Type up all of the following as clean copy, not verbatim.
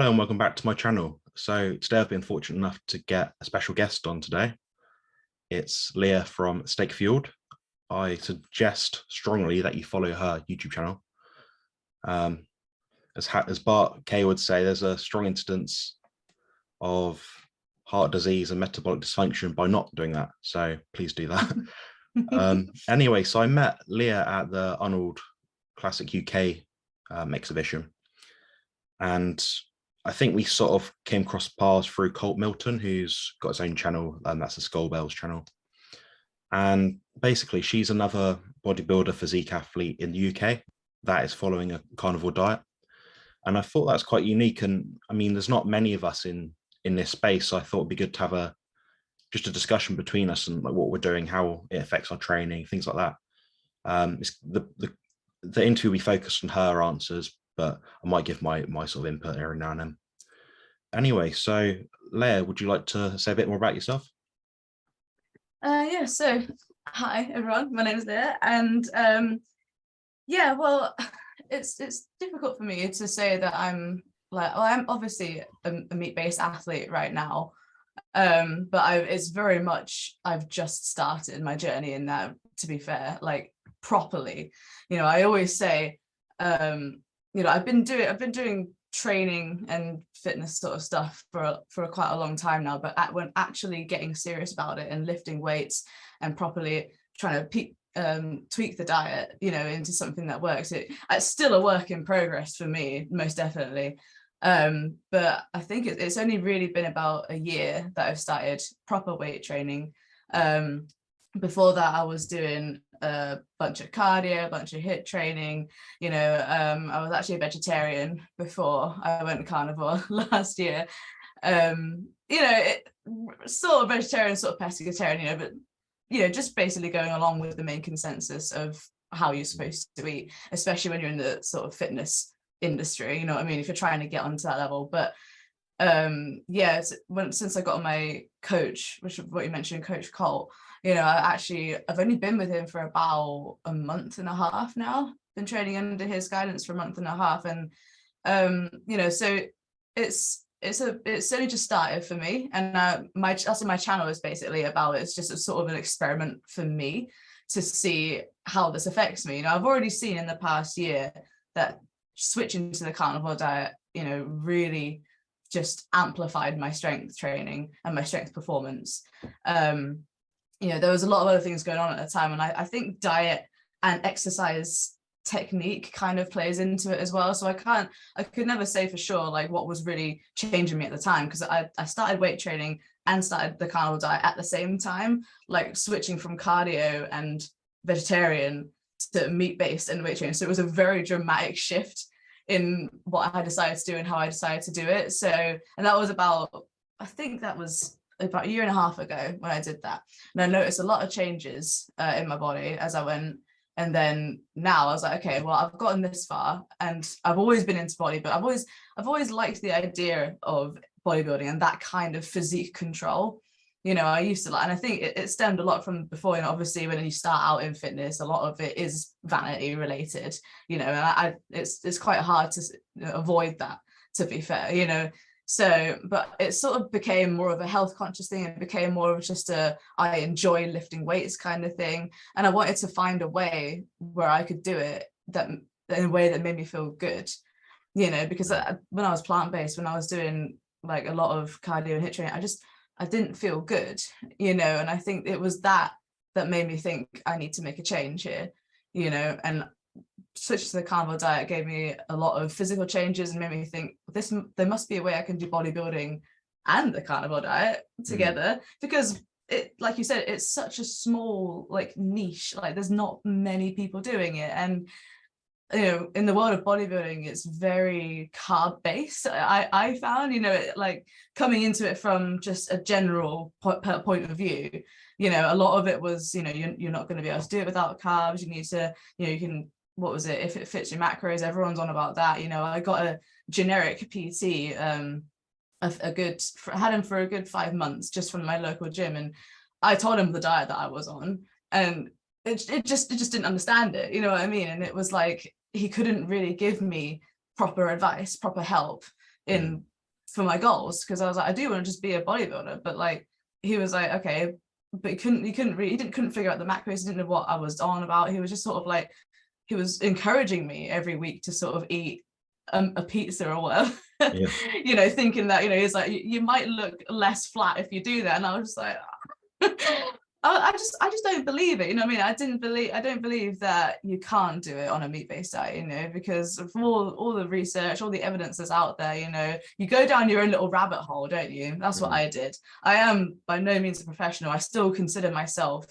Hello and welcome back to my channel. So today I've been fortunate enough to get a special guest on today. It's Leah from Steak Fueled. I suggest strongly that you follow her YouTube channel. As Bart Kay would say, there's a strong incidence of heart disease and metabolic dysfunction by not doing that. So please do that. Anyway, so I met Leah at the Arnold Classic UK exhibition. And I think we sort of came across paths through Colt Milton, who's got his own channel, and that's the Skull Bells channel. And basically, she's another bodybuilder physique athlete in the UK that is following a carnivore diet. And I thought that's quite unique. And I mean, there's not many of us in this space, so I thought it'd be good to have just a discussion between us and like what we're doing, how it affects our training, things like that. The interview will be focused on her answers, but I might give my sort of input every now and then. Anyway, so Leah, would you like to say a bit more about yourself? Yeah, so hi everyone, my name is Leah, and yeah, well, it's difficult for me to say that I'm obviously a meat-based athlete right now, but it's very much I've just started my journey in that, to be fair, like properly. I always say I've been doing training and fitness sort of stuff for quite a long time now, but when actually getting serious about it and lifting weights and properly trying to tweak the diet into something that works, it's still a work in progress for me, most definitely. But I think it's only really been about a year that I've started proper weight training. Before that, I was doing a bunch of cardio, a bunch of HIIT training. I was actually a vegetarian before I went carnivore last year. Sort of vegetarian, sort of pescatarian, but just basically going along with the main consensus of how you're supposed to eat, especially when you're in the sort of fitness industry. You know what I mean? If you're trying to get onto that level, but since I got my coach, which is what you mentioned, Coach Colt, I've only been with him for about a month and a half now. Been training under his guidance for a month and a half, and so it's only just started for me. And that's what my channel is basically about. It's just a sort of an experiment for me to see how this affects me. I've already seen in the past year that switching to the carnivore diet, really just amplified my strength training and my strength performance. There was a lot of other things going on at the time, and I think diet and exercise technique kind of plays into it as well. So I could never say for sure like what was really changing me at the time, because I started weight training and started the carnivore diet at the same time, like switching from cardio and vegetarian to meat-based and weight training. So it was a very dramatic shift in what I decided to do and how I decided to do it. So, and that was I think that was about a year and a half ago when I did that. And I noticed a lot of changes in my body as I went. And then now I was like, okay, well, I've gotten this far, and I've always been into body, but I've always liked the idea of bodybuilding and that kind of physique control. I used to like, and I think it stemmed a lot from before. Obviously when you start out in fitness, a lot of it is vanity related, and it's quite hard to avoid that, to be fair, So, but it sort of became more of a health conscious thing. It became more of just I enjoy lifting weights kind of thing. And I wanted to find a way where I could do it that in a way that made me feel good, because when I was plant-based, when I was doing like a lot of cardio and HIIT training, I didn't feel good, and I think it was that made me think I need to make a change here, and switch to the carnivore diet gave me a lot of physical changes and made me think there must be a way I can do bodybuilding and the carnivore diet together, because it, like you said, it's such a small like niche, like there's not many people doing it. And in the world of bodybuilding, it's very carb based. I found, like coming into it from just a general point of view, a lot of it was, you're not going to be able to do it without carbs. You need to, you can, what was it? If it fits your macros, everyone's on about that. I got a generic PT, had him for a good 5 months just from my local gym. And I told him the diet that I was on, and it just didn't understand it. You know what I mean? And it was like, he couldn't really give me proper advice, proper help in for my goals, because I was like, I do want to just be a bodybuilder. But like, he was like, okay, but he couldn't figure out the macros. He didn't know what I was on about. He was just sort of like, he was encouraging me every week to sort of eat a pizza or whatever, Yeah. you know, thinking that, you know, he's like, you might look less flat if you do that. And I was just like, I just don't believe it, you know what I mean? I don't believe that you can't do it on a meat-based diet, you know, because of all the research, all the evidence that's out there, you know, you go down your own little rabbit hole, don't you? That's what I did. I am by no means a professional. I still consider myself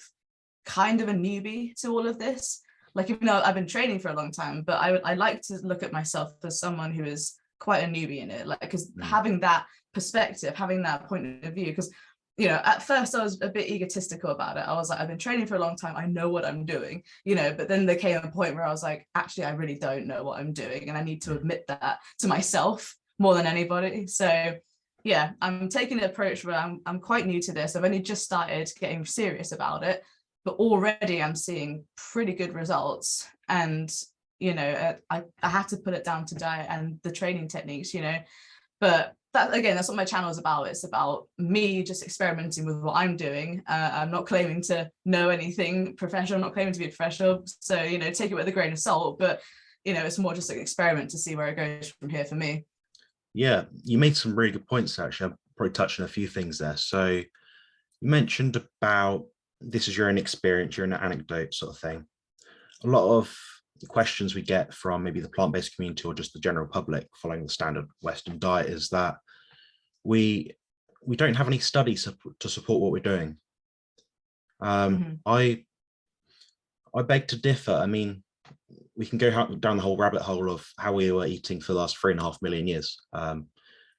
kind of a newbie to all of this. Like, even though I've been training for a long time, but I like to look at myself as someone who is quite a newbie in it, like, because having that perspective, having that point of view, because, you know, at first I was a bit egotistical about it. I was like, I've been training for a long time, I know what I'm doing, you know, but then there came a point where I was like, actually, I really don't know what I'm doing, and I need to admit that to myself more than anybody. So yeah, I'm taking an approach where I'm quite new to this. I've only just started getting serious about it, but already I'm seeing pretty good results. And, you know, I have to put it down to diet and the training techniques, you know, but that, again, that's what my channel is about. It's about me just experimenting with what I'm doing. I'm not claiming to know anything professional, I'm not claiming to be a professional. So, you know, take it with a grain of salt, but, you know, it's more just an experiment to see where it goes from here for me. Yeah, you made some really good points, actually. I'll probably touch on a few things there. So you mentioned about this is your own experience, your own anecdote sort of thing. A lot of the questions we get from maybe the plant-based community or just the general public following the standard Western diet is that we don't have any studies to support what we're doing. I beg to differ. I mean, we can go down the whole rabbit hole of how we were eating for the last 3.5 million years.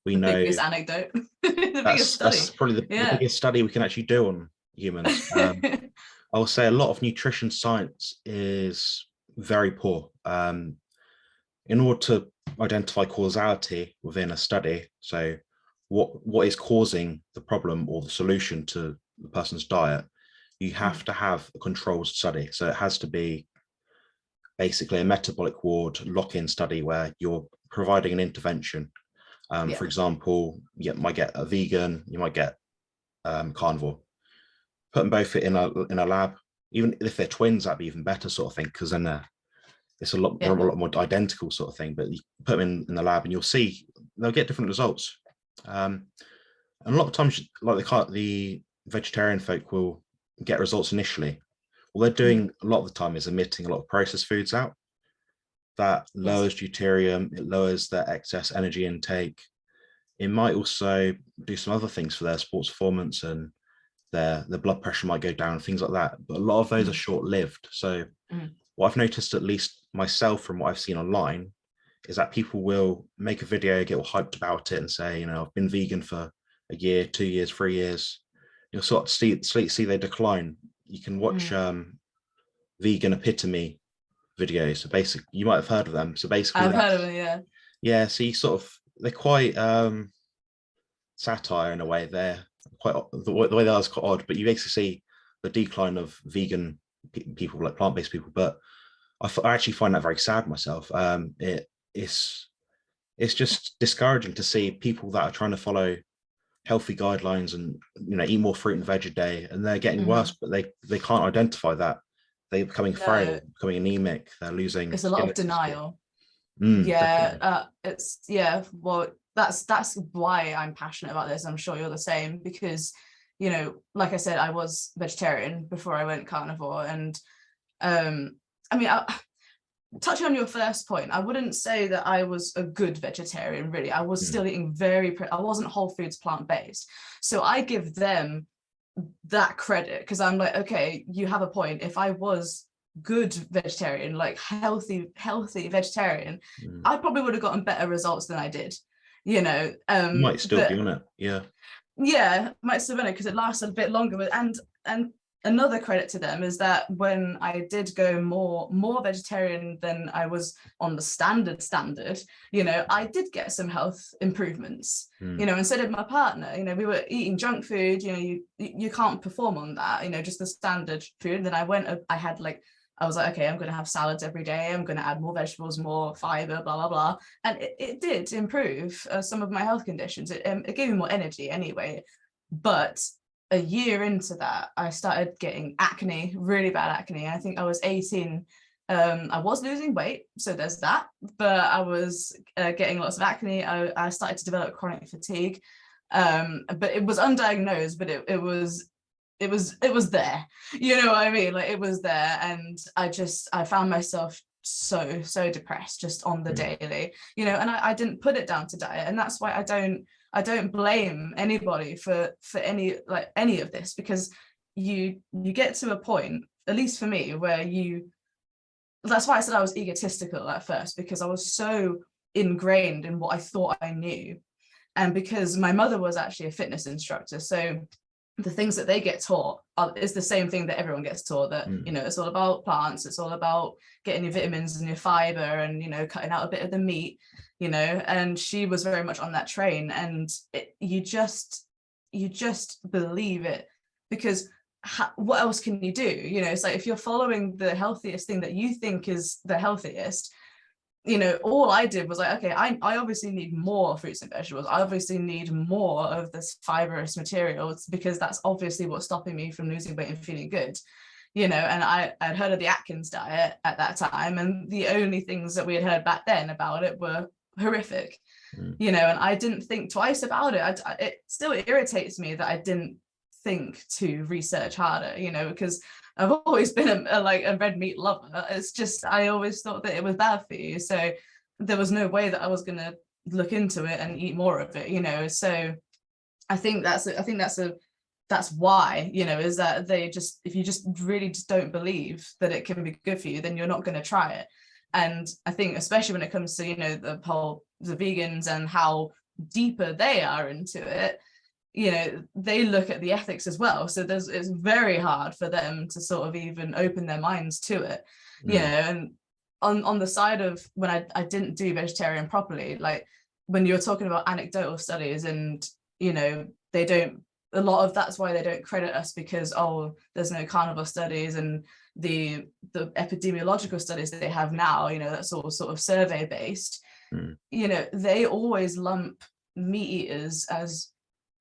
We know biggest anecdote, the biggest study. That's probably the biggest study we can actually do on humans. I will say a lot of nutrition science is very poor. In order to identify causality within a study, so what is causing the problem or the solution to the person's diet, you have to have a controlled study. So it has to be basically a metabolic ward lock-in study where you're providing an intervention. For example, you might get a vegan, you might get carnivore. Put them both in a lab. Even if they're twins, that'd be even better, sort of thing, because then they're a lot more identical, sort of thing. But you put them in the lab, and you'll see they'll get different results. And a lot of times, like the vegetarian folk will get results initially. All they're doing a lot of the time is emitting a lot of processed foods out. That lowers deuterium, it lowers their excess energy intake. It might also do some other things for their sports performance, and their blood pressure might go down, things like that. But a lot of those are short-lived. So what I've noticed, at least myself from what I've seen online, is that people will make a video, get all hyped about it and say, you know, I've been vegan for a year, 2 years, 3 years. You'll sort of see they decline. You can watch vegan epitome videos. So basically, you might have heard of them. So basically, I've heard of them, yeah. So you sort of, they're quite satire in a way. They're quite, the way that is quite odd. But you basically see the decline of vegan people, like plant-based people. But I actually find that very sad myself. It's just discouraging to see people that are trying to follow healthy guidelines and, you know, eat more fruit and veg a day, and they're getting worse, but they can't identify that. They're becoming frail, becoming anemic, they're losing. It's a lot of denial. Well, that's why I'm passionate about this. I'm sure you're the same, because, you know, like I said, I was vegetarian before I went carnivore. And I mean, touching on your first point, I wouldn't say that I was a good vegetarian, really. I was still eating I wasn't whole foods plant-based. So I give them that credit, because I'm like, okay, you have a point. If I was good vegetarian, like healthy vegetarian, I probably would have gotten better results than I did, you know. You might still be on it. Yeah, might still be on it because it lasted a bit longer. But and another credit to them is that when I did go more vegetarian than I was on the standard, you know, I did get some health improvements, you know, and so did my partner. You know, we were eating junk food, you know, you can't perform on that, you know, just the standard food. And then I had like I was like, okay, I'm going to have salads every day. I'm going to add more vegetables, more fiber, blah, blah, blah. And it did improve some of my health conditions. It gave me more energy anyway. But a year into that, I started getting acne, really bad acne. I think I was 18. I was losing weight, so there's that, but I was getting lots of acne. I started to develop chronic fatigue, but it was undiagnosed, but it was there, you know what I mean? Like, it was there, and I found myself so depressed just on the daily, you know, and I didn't put it down to diet, and that's why I don't blame anybody for any of this, because you get to a point, at least for me, where that's why I said I was egotistical at first, because I was so ingrained in what I thought I knew. And because my mother was actually a fitness instructor, so the things that they get taught is the same thing that everyone gets taught, that, you know, it's all about plants, it's all about getting your vitamins and your fiber and, you know, cutting out a bit of the meat, you know, and she was very much on that train. And you just believe it, because what else can you do? You know, it's like, if you're following the healthiest thing that you think is the healthiest, you know, all I did was like, okay, I obviously need more fruits and vegetables. I obviously need more of this fibrous materials, because that's obviously what's stopping me from losing weight and feeling good, you know. And I'd heard of the Atkins diet at that time, and the only things that we had heard back then about it were horrific, you know, and I didn't think twice about it. It still irritates me that I didn't think to research harder, you know, because I've always been a red meat lover. It's just, I always thought that it was bad for you, so there was no way that I was going to look into it and eat more of it, you know. So I think that's why, you know, is that if you just really just don't believe that it can be good for you, then you're not going to try it. And I think, especially when it comes to, you know, the vegans and how deeper they are into it, you know, they look at the ethics as well. So it's very hard for them to sort of even open their minds to it, you know. And on the side of when I didn't do vegetarian properly, like when you're talking about anecdotal studies, and, you know, a lot of that's why they don't credit us, because, oh, there's no carnivore studies, and the epidemiological studies that they have now, you know, that's all sort of survey based. You know, they always lump meat eaters as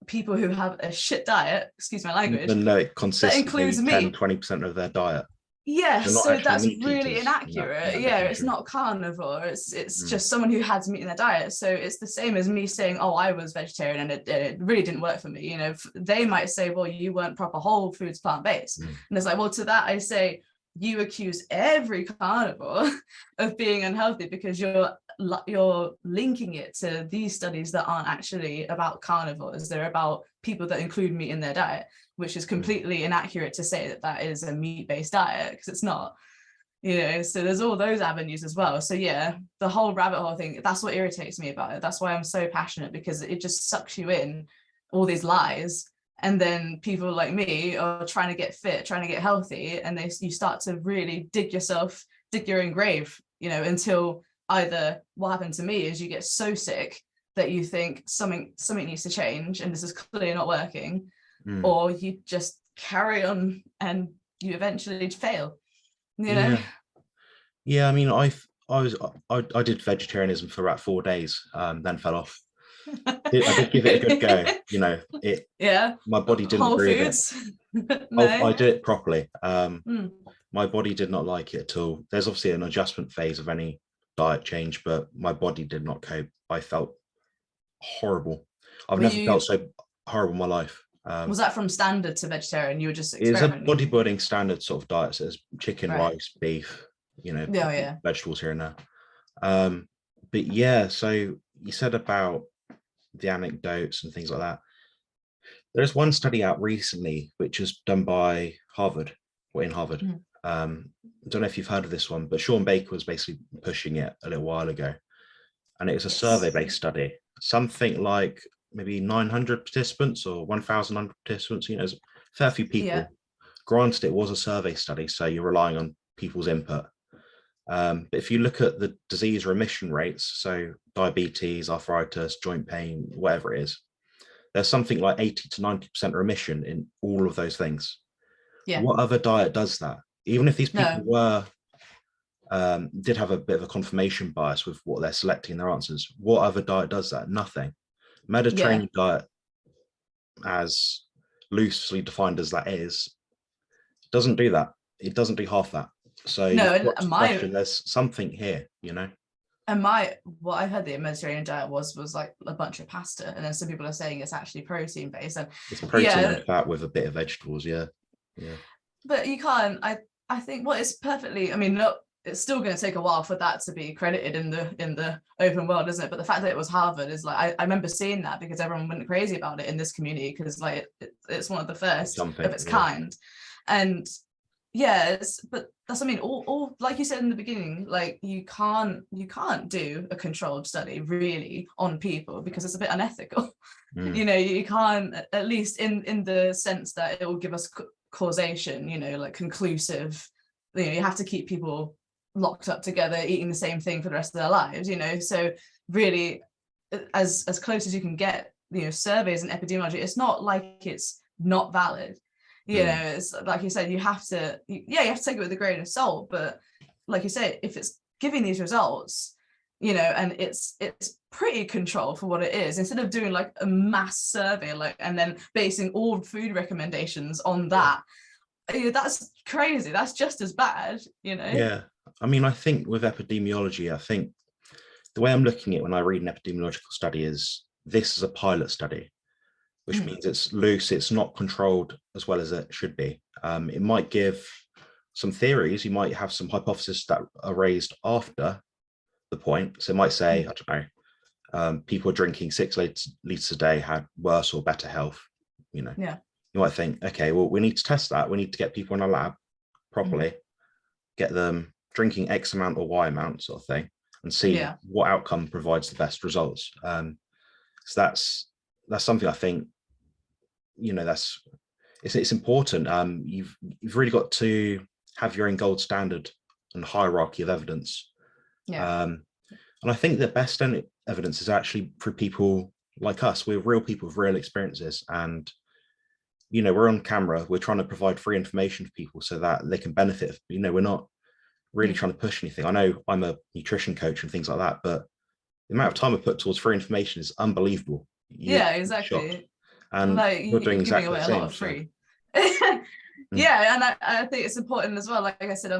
people who have a shit diet, excuse my language, no, it consists that includes of 10-20% of their diet. Yes, so that's really eaters, inaccurate. Yeah, it's not carnivore. It's just someone who had meat in their diet. So it's the same as me saying, oh, I was vegetarian and it really didn't work for me. You know, they might say, well, you weren't proper whole foods plant-based. And it's like, well, to that I say, you accuse every carnivore of being unhealthy because you're linking it to these studies that aren't actually about carnivores. They're about people that include meat in their diet, which is completely inaccurate to say that that is a meat-based diet, because it's not, you know. So there's all those avenues as well. So yeah, the whole rabbit hole thing, that's what irritates me about it. That's why I'm so passionate, because it just sucks you in all these lies. And then people like me are trying to get fit, trying to get healthy, and you start to really dig your own grave, you know, until either what happened to me is you get so sick that you think something needs to change and this is clearly not working, or you just carry on and you eventually fail, you know. Yeah, I mean, I did vegetarianism for about 4 days, then fell off. I did give it a good go, you know. My body didn't Whole agree foods. with it. No. I did it properly. My body did not like it at all. There's obviously an adjustment phase of any diet change, but my body did not cope. I felt horrible. I've never felt so horrible in my life. Was that from standard to vegetarian? You were just experimenting? It's a bodybuilding standard sort of diet. So it's chicken, rice, beef, you know, vegetables here and there. But yeah, so you said about the anecdotes and things like that. There's one study out recently which was done by Harvard, or in Harvard. I don't know if you've heard of this one, but Sean Baker was basically pushing it a little while ago, and it was a survey-based study, something like maybe 900 participants or 1,100 participants. You know, there's a fair few people. Granted, it was a survey study, so you're relying on people's input. But if you look at the disease remission rates, so diabetes, arthritis, joint pain, whatever it is, there's something like 80 to 90% remission in all of those things. What other diet does that? Even if these people No. did have a bit of a confirmation bias with what they're selecting in their answers, what other diet does that? Nothing. Yeah. Mediterranean diet, as loosely defined as that is, doesn't do that. It doesn't do half that. So No, you've got and to question there's something here, you know. what I heard the Mediterranean diet was like a bunch of pasta, and then some people are saying it's actually protein based. And It's protein yeah, and fat with a bit of vegetables, yeah. Yeah. but you can't. I think what is perfectly. I mean, look, it's still going to take a while for that to be credited in the open world, isn't it? But the fact that it was Harvard is like I remember seeing that because everyone went crazy about it in this community because like it's one of the It's first something, of its yeah. kind, and yeah, but that's what I mean. All like you said in the beginning, like you can't do a controlled study really on people because it's a bit unethical. Mm. You know, you can't, at least in the sense that it will give us causation, you know, like conclusive. You know, you have to keep people locked up together eating the same thing for the rest of their lives, you know. So really, as close as you can get, you know, surveys and epidemiology, it's not like it's not valid. You know, it's like you said, you have to take it with a grain of salt, but like you said, if it's giving these results, you know, and it's pretty controlled for what it is, instead of doing like a mass survey, like, and then basing all food recommendations on that, that's crazy. That's just as bad, you know. Yeah. I mean, I think with epidemiology, I think the way I'm looking at it when I read an epidemiological study is this is a pilot study, which means it's loose, it's not controlled as well as it should be. It might give some theories, you might have some hypotheses that are raised after the point. So it might say, I don't know, people drinking 6 liters a day had worse or better health, you know. Yeah. You might think, okay, well, we need to test that. We need to get people in a lab properly, get them drinking X amount or Y amount sort of thing, and see what outcome provides the best results. So that's something I think, you know, it's important. You've really got to have your own gold standard and hierarchy of evidence. And I think the best evidence is actually for people like us. We're real people with real experiences, and you know, we're on camera. We're trying to provide free information for people so that they can benefit. You know, we're not really trying to push anything. I know I'm a nutrition coach and things like that, but the amount of time I put towards free information is unbelievable. Exactly. And Like you're doing you're giving exactly away the a lot same. of free. Mm. And I think it's important as well. Like I said,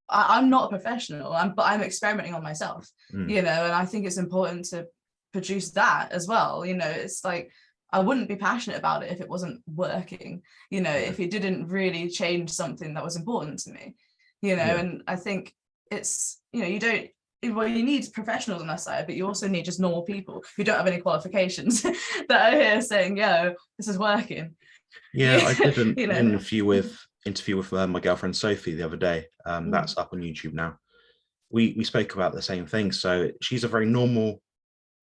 I'm not a professional, but I'm experimenting on myself, you know, and I think it's important to produce that as well. You know, it's like I wouldn't be passionate about it if it wasn't working, you know, if it didn't really change something that was important to me, you know. And I think it's, you know, you need professionals on that side, but you also need just normal people who don't have any qualifications that are here saying, yo, this is working. I did an You know. interview with my girlfriend Sophie the other day. That's up on YouTube now. We spoke about the same thing. So she's a very normal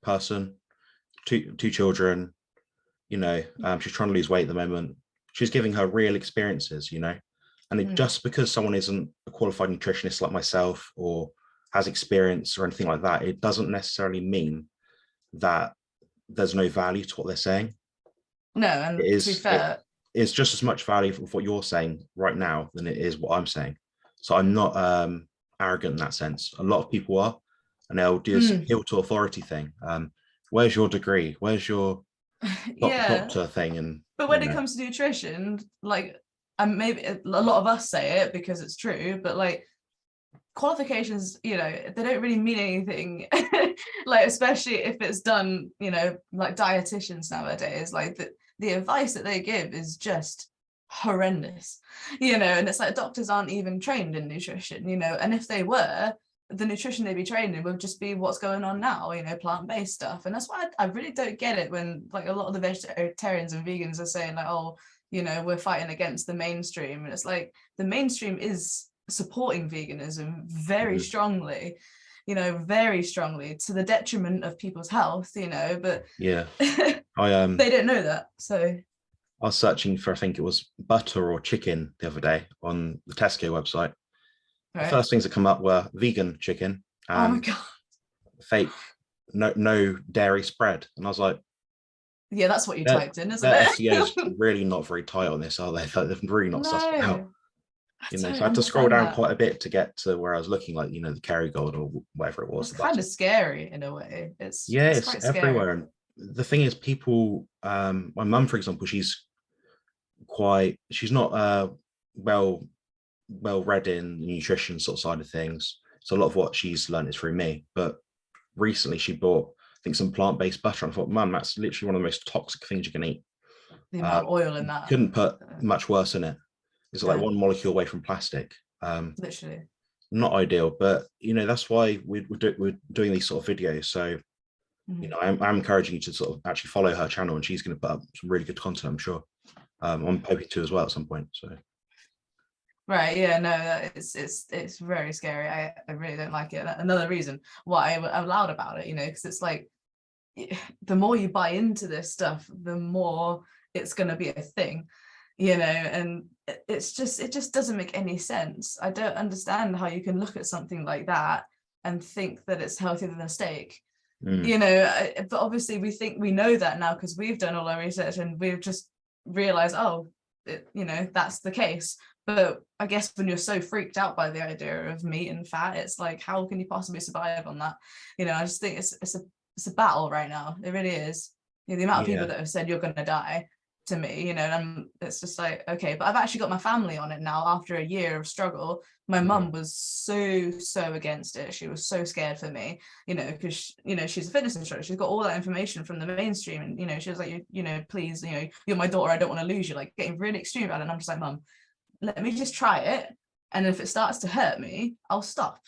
person, two children, you know. She's trying to lose weight at the moment. She's giving her real experiences, you know. And just because someone isn't a qualified nutritionist like myself or has experience or anything like that, it doesn't necessarily mean that there's no value to what they're saying. No, and to be fair, it's just as much value for what you're saying right now than it is what I'm saying. So I'm not arrogant in that sense. A lot of people are, and they'll do this appeal to authority thing. Where's your degree? Where's your doctor thing? But when it comes to nutrition, like, and maybe a lot of us say it because it's true, but like qualifications, you know, they don't really mean anything. Like, especially if it's done, you know, like dietitians nowadays, like the advice that they give is just horrendous, you know. And it's like doctors aren't even trained in nutrition, you know, and if they were, the nutrition they'd be trained in would just be what's going on now, you know, plant-based stuff. And that's why I really don't get it when like a lot of the vegetarians and vegans are saying like, oh, you know, we're fighting against the mainstream. And it's like the mainstream is supporting veganism very strongly, you know, very strongly, to the detriment of people's health, you know. But they don't know that. So I was searching for, I think it was butter or chicken the other day on the Tesco website. The first things that come up were vegan chicken and oh my god, fake no dairy spread. And I was like, yeah, that's what you typed in, isn't it? SEO is really not very tight on this, are they? They've really not sussed it out. I You know, don't so I had to scroll understand down that. quite a bit to get to where I was looking, like, you know, the Kerrygold or whatever it was. It's The kind button. of scary in a way. Yeah, It's it's quite scary. everywhere. And the thing is, people, my mum, for example, she's not well read in the nutrition sort of side of things. So a lot of what she's learned is through me. But recently she bought, I think, some plant-based butter. And I thought, Mum, that's literally one of the most toxic things you can eat. The amount of oil in You that, couldn't put much worse in it. It's like yeah, one molecule away from plastic. literally. Not ideal, but you know, that's why we're doing these sort of videos. So you Mhm. know, I'm encouraging you to sort of actually follow her channel, and she's going to put up some really good content, I'm sure. I'm hoping to as well at some point. So Right, yeah, no, it's very scary. I really don't like it. Another reason why I'm loud about it, you know, because it's like the more you buy into this stuff, the more it's going to be a thing, you know, and it just doesn't make any sense. I don't understand how you can look at something like that and think that it's healthier than a steak, mm, you know. But obviously we think we know that now because we've done all our research and we've just realized, oh, you know, that's the case. But I guess when you're so freaked out by the idea of meat and fat, it's like, how can you possibly survive on that? You know, I just think it's a battle right now. It really is. You know, the amount of people yeah, that have said you're going to die to me, you know, and it's just like, okay, but I've actually got my family on it now after a year of struggle. My mm, mum was so against it. She was so scared for me, you know, because, you know, she's a fitness instructor. She's got all that information from the mainstream. And, you know, she was like, you know, please, you know, you're my daughter. I don't want to lose you, like getting really extreme about it. And I'm just like, Mum, let me just try it. And if it starts to hurt me, I'll stop.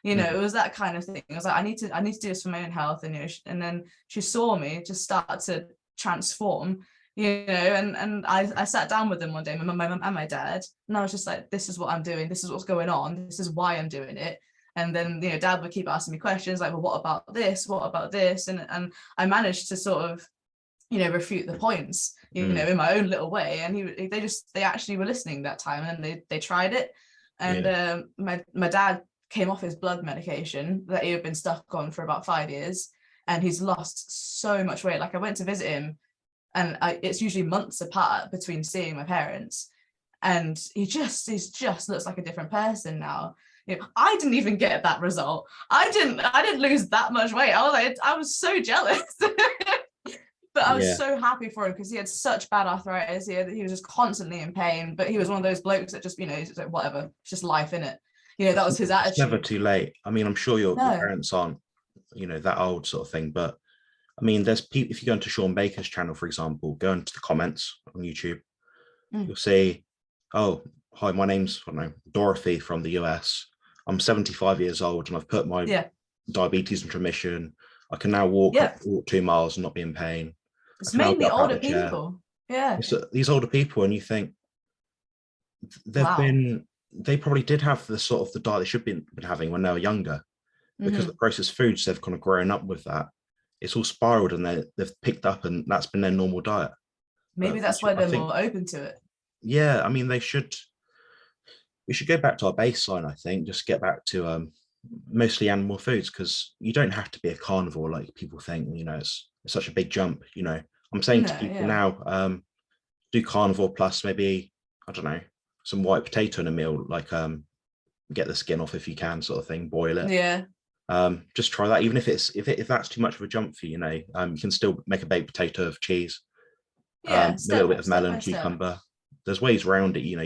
You know, it mm, was that kind of thing. I was like, I need to do this for my own health. And, you know, and then she saw me just start to transform, you know, and I sat down with them one day, my mum and my dad, and I was just like, this is what I'm doing. This is what's going on. This is why I'm doing it. And then, you know, dad would keep asking me questions like, well, what about this? What about this? And I managed to sort of, you know, refute the points, you know, mm, in my own little way. And they actually were listening that time, and they tried it. And yeah, my dad came off his blood medication that he had been stuck on for about 5 years, and he's lost so much weight. Like I went to visit him, and it's usually months apart between seeing my parents, and he just looks like a different person now. You know, I didn't even get that result. I didn't lose that much weight. I was so jealous. But I was yeah. so happy for him because he had such bad arthritis. He was just constantly in pain. But he was one of those blokes that just, you know, he's like, whatever, it's just life in it. You know, that was his It's never attitude. too late. I mean, I'm sure your No. parents aren't, you know, that old sort of thing, but I mean, there's people. If you go into Sean Baker's channel, for example, go into the comments on YouTube, Mm. you'll see, oh, hi, my name's, I don't know, Dorothy from the US. I'm 75 years old and I've put my Yeah. diabetes into remission. I can now walk Yeah. 2 miles and not be in pain. I It's can now mainly get up out older of the chair. people. Yeah. It's these older people, and you think they've Wow. been, they probably did have the sort of the diet they should have been having when they were younger, because the Mm-hmm. processed foods they've kind of grown up with that. It's all spiraled and they've picked up, and that's been their normal diet. Maybe that's why I they're think, more open to it. yeah, I mean, they should. We should go back to our baseline. I think just get back to mostly animal foods, because you don't have to be a carnivore like people think. You know, it's such a big jump. You know, I'm saying No, to people yeah. now, do carnivore plus maybe, I don't know, some white potato in a meal, like get the skin off if you can, sort of thing, boil it. Yeah. Just try that, even if if that's too much of a jump for you, you know, you can still make a baked potato of cheese, Yeah. a little bit of Step melon, by step. cucumber. There's ways around it, you know.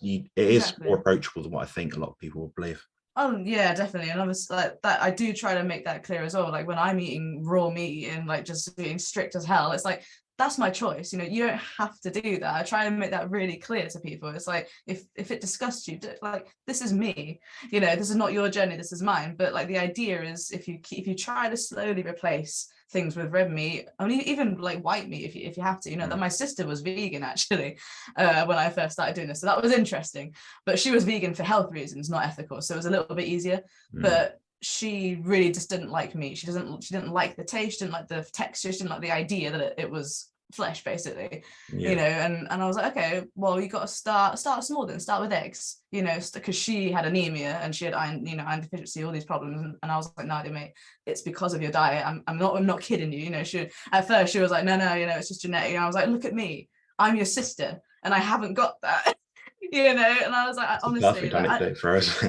It is more Exactly. approachable than what I think a lot of people will believe. Oh yeah, definitely. And obviously like that, I do try to make that clear as well. Like when I'm eating raw meat and like just being strict as hell, it's like that's my choice. You know, you don't have to do that. I try and make that really clear to people. It's like if it disgusts you, like this is me. You know, this is not your journey. This is mine. But like the idea is if you try to slowly replace things with red meat, I mean even like white meat if you have to. You know, that Mm. my sister was vegan actually when I first started doing this, so that was interesting. But she was vegan for health reasons, not ethical, so it was a little bit easier. Mm. But she really just didn't like meat. She didn't like the taste, she didn't like the texture, she didn't like the idea that it was flesh basically, you Yeah. know. And I was like, okay, well, you got to start small, then start with eggs, you know, because she had anemia and she had iron, you know, iron deficiency, all these problems. And I was like, no, mate, it's because of your diet. I'm not kidding you, you know. She at first she was like, no, you know, it's just genetic. And I was like, look at me, I'm your sister and I haven't got that. you know, and I was like, It's a honestly, perfect like, anecdote for us.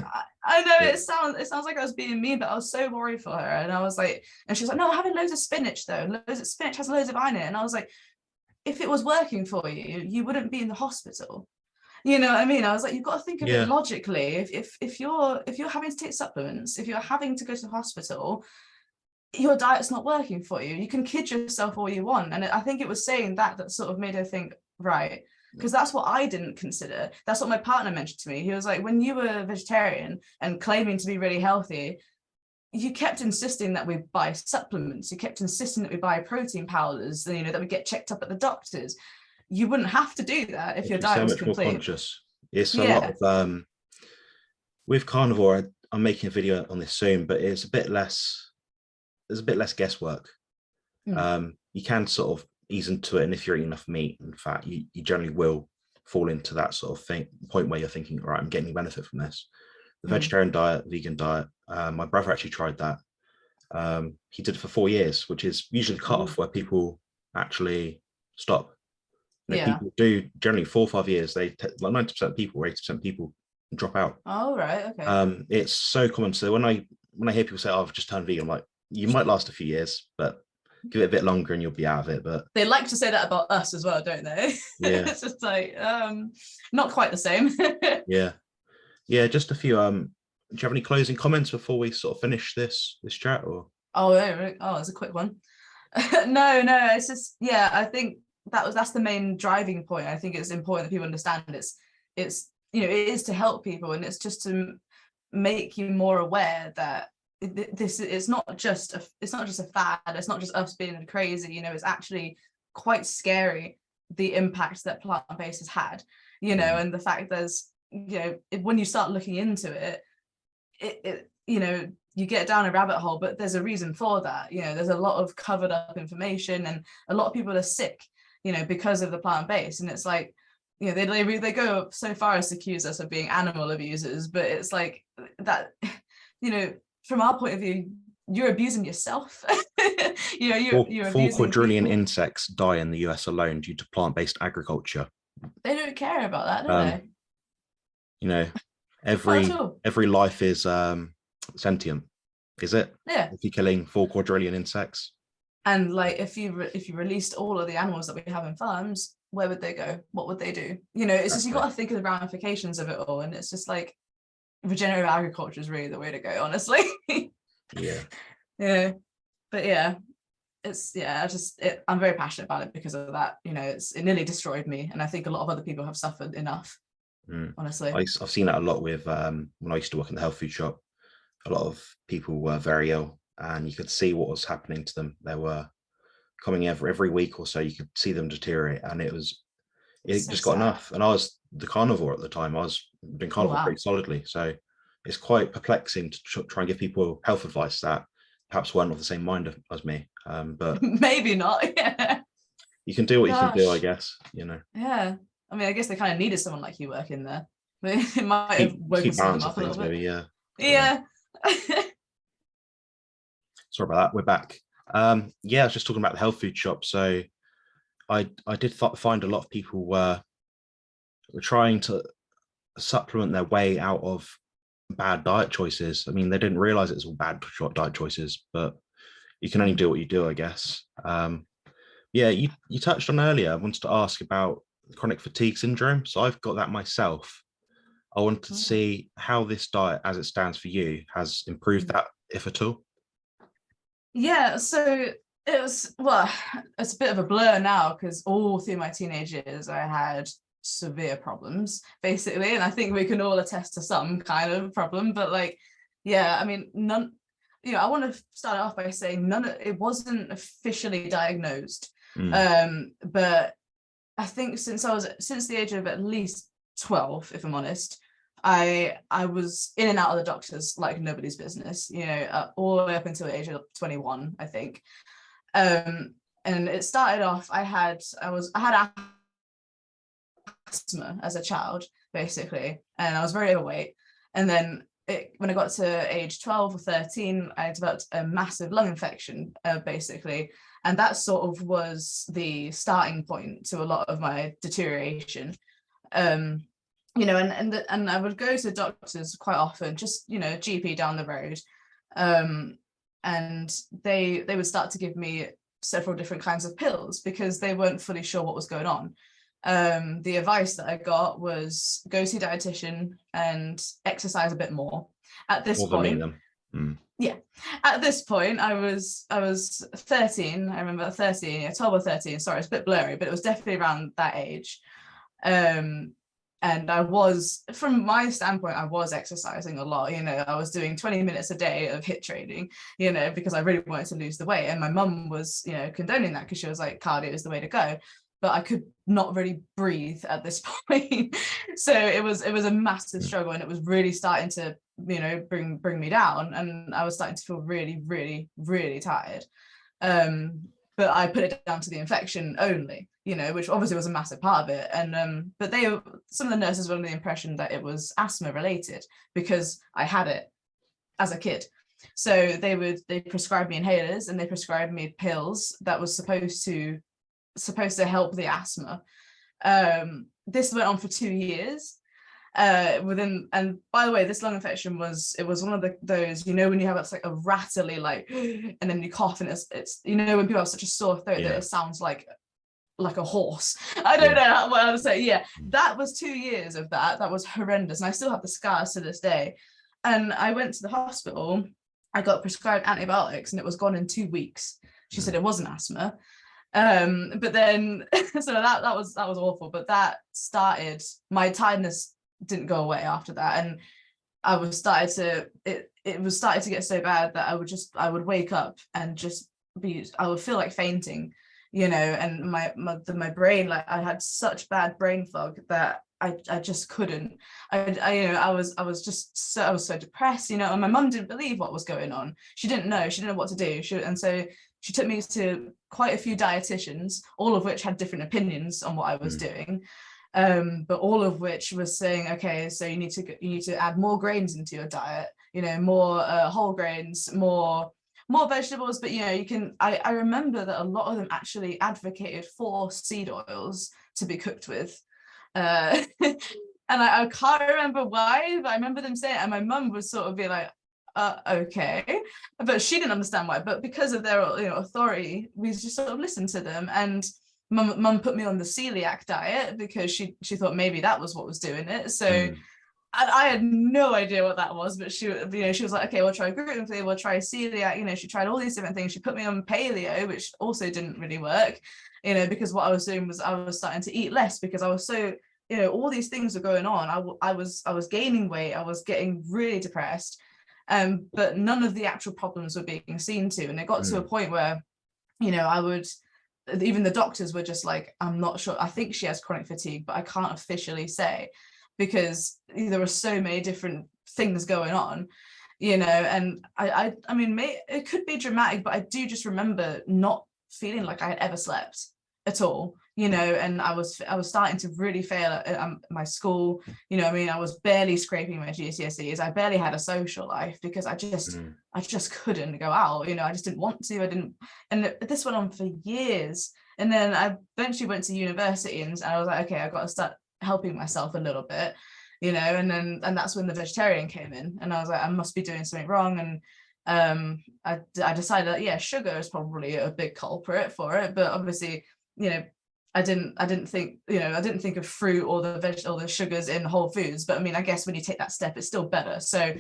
I know Yeah. it sounds like I was being mean, but I was so worried for her. And I was like, and she was like, no, having loads of spinach though. Loads of spinach has loads of iron in it. And I was like, if it was working for you, you wouldn't be in the hospital. You know what I mean? I was like, you've got to think of it Yeah. logically. If you're having to take supplements, if you're having to go to the hospital, your diet's not working for you. You can kid yourself all you want. And I think it was saying that sort of made her think, right, because that's what I didn't consider. That's what my partner mentioned to me. He was like, when you were vegetarian and claiming to be really healthy, you kept insisting that we buy supplements. You kept insisting that we buy protein powders, you know, that we get checked up at the doctors. You wouldn't have to do that if your You're diet so was much more complete. conscious. It's a lot Yeah. of with carnivore. I'm making a video on this soon, but it's a bit less. There's a bit less guesswork. You can sort of ease into it, and if you're eating enough meat and fat, you generally will fall into that sort of point where you're thinking, right, I'm getting benefit from this. The vegetarian diet, vegan diet. My brother actually tried that. He did it for 4 years, which is usually the cutoff where people actually stop. You know, Yeah. people do generally 4 or 5 years. They like 90% of people, or 80% of people drop out. Oh, right. Okay. It's so common. So when I hear people say, "Oh, I've just turned vegan," I'm like, you might last a few years, but give it a bit longer and you'll be out of it. But They like to say that about us as well, don't they? yeah, It's just like not quite the same. yeah. Just a few. Do you have any closing comments before we sort of finish this chat? Or Oh, it's a quick one. No, it's just, yeah, I think that's the main driving point. I think it's important that people understand it's you know, it is to help people, and it's just to make you more aware that this it's not just a fad. It's not just us being crazy. You know, it's actually quite scary the impact that plant-based has had. You know, and the fact there's, you know, when you start looking into it, it you know, you get down a rabbit hole, but there's a reason for that. You know, there's a lot of covered up information, and a lot of people are sick, you know, because of the plant-based. And it's like, you know, they go so far as to accuse us of being animal abusers, but it's like that, you know, from our point of view, you're abusing yourself. You know, you're 4 abusing quadrillion people. insects die in the US alone due to plant-based agriculture. They don't care about that, do they? You know, Not at all. every life is sentient. Is it? Yeah. If you're killing 4 quadrillion insects. And like, if you released all of the animals that we have in farms, where would they go? What would they do? You know, it's just, you got to think of the ramifications of it all. And it's just like, regenerative agriculture is really the way to go, honestly. Yeah. Yeah. But yeah, I'm very passionate about it because of that. You know, it nearly destroyed me. And I think a lot of other people have suffered enough, honestly. I've seen that a lot with when I used to work in the health food shop. A lot of people were very ill, and you could see what was happening to them. They were coming every week or so. You could see them deteriorate, and it So just got sad. enough. And I was the carnivore at the time. I was doing carnivore pretty solidly, so it's quite perplexing to try and give people health advice that perhaps weren't of the same mind as me. But maybe not. Yeah. you can do what you can do, I Gosh. guess. You know. Yeah. I mean, I guess they kind of needed someone like you working there. It might have woken some of them balance of up a things, little bit. maybe. Yeah. Yeah. Sorry about that. We're back. Yeah, I was just talking about the health food shop. So I did find a lot of people were trying to supplement their way out of bad diet choices. I mean, they didn't realize it was all bad diet choices, but you can only do what you do, I guess. Yeah, you touched on earlier. I wanted to ask about chronic fatigue syndrome. So I've got that myself. I wanted to see how this diet, as it stands for you, has improved that, if at all. Yeah, so it's a bit of a blur now, because all through my teenage years I had severe problems, basically, and I think we can all attest to some kind of problem. But like, yeah, I mean, none, you know, I want to start off by saying it wasn't officially diagnosed. But I think since the age of at least 12, if I'm honest, I was in and out of the doctors like nobody's business, you know, all the way up until the age of 21, I think. And it started off, I had asthma as a child, basically, and I was very overweight. And then when I got to age 12 or 13, I developed a massive lung infection, basically. And that sort of was the starting point to a lot of my deterioration. and I would go to doctors quite often, just, GP down the road. And they would start to give me several different kinds of pills because they weren't fully sure what was going on. The advice that I got was go see a dietitian and exercise a bit more. At this point, yeah, at this point, I was 13. I remember 13, 12 or 13. Sorry, it's a bit blurry, but it was definitely around that age. And I was, from my standpoint, I was exercising a lot. I was doing 20 minutes a day of HIIT training, because I really wanted to lose the weight. And my mum was, condoning that because she was like, cardio is the way to go. But I could not really breathe at this point. So it was a massive struggle, and it was really starting to, bring me down. And I was starting to feel really, really, really tired. But I put it down to the infection only, which obviously was a massive part of it. And but some of the nurses were under the impression that it was asthma related because I had it as a kid. So they prescribed me inhalers, and they prescribed me pills that was supposed to help the asthma. This went on for 2 years. And by the way, this lung infection was one of those, when you have it's like a rattly, like, and then you cough, and it's when people have such a sore throat that it sounds like a horse. I don't know what to say. Yeah, that was 2 years of that. That was horrendous, and I still have the scars to this day. And I went to the hospital. I got prescribed antibiotics, and it was gone in 2 weeks. She said it wasn't asthma. But then so that was awful. But that started, my tiredness didn't go away after that, and I was started to get so bad that I would wake up and I would feel like fainting, and my brain, like, I had such bad brain fog that I just couldn't. I was so depressed, and my mum didn't believe what was going on. She didn't know what to do. And so she took me to quite a few dietitians, all of which had different opinions on what I was doing. But all of which was saying, okay, so you need to add more grains into your diet, more whole grains, more vegetables. But I remember that a lot of them actually advocated for seed oils to be cooked with, and I can't remember why, but I remember them saying it, and my mum would sort of be like, okay, but she didn't understand why. But because of their authority, we just sort of listened to them. And Mum put me on the celiac diet because she thought maybe that was what was doing it. So I had no idea what that was, but she was like, okay, we'll try gluten-free, we'll try celiac. She tried all these different things. She put me on paleo, which also didn't really work, because what I was doing was I was starting to eat less because I was so, all these things were going on. I was gaining weight. I was getting really depressed, but none of the actual problems were being seen to. And it got to a point where, even the doctors were just like, I'm not sure, I think she has chronic fatigue, but I can't officially say because there were so many different things going on, and I mean, it could be dramatic, but I do just remember not feeling like I had ever slept at all, and I was starting to really fail at my school. I was barely scraping my GCSEs. I barely had a social life because I just couldn't go out. I just didn't want to. And this went on for years. And then I eventually went to university, and I was like, okay, I've got to start helping myself a little bit, and that's when the vegetarian came in, and I was like, I must be doing something wrong. And I decided that, yeah, sugar is probably a big culprit for it, but obviously, I didn't think of fruit or the sugars in whole foods. But I mean, I guess when you take that step, it's still better. So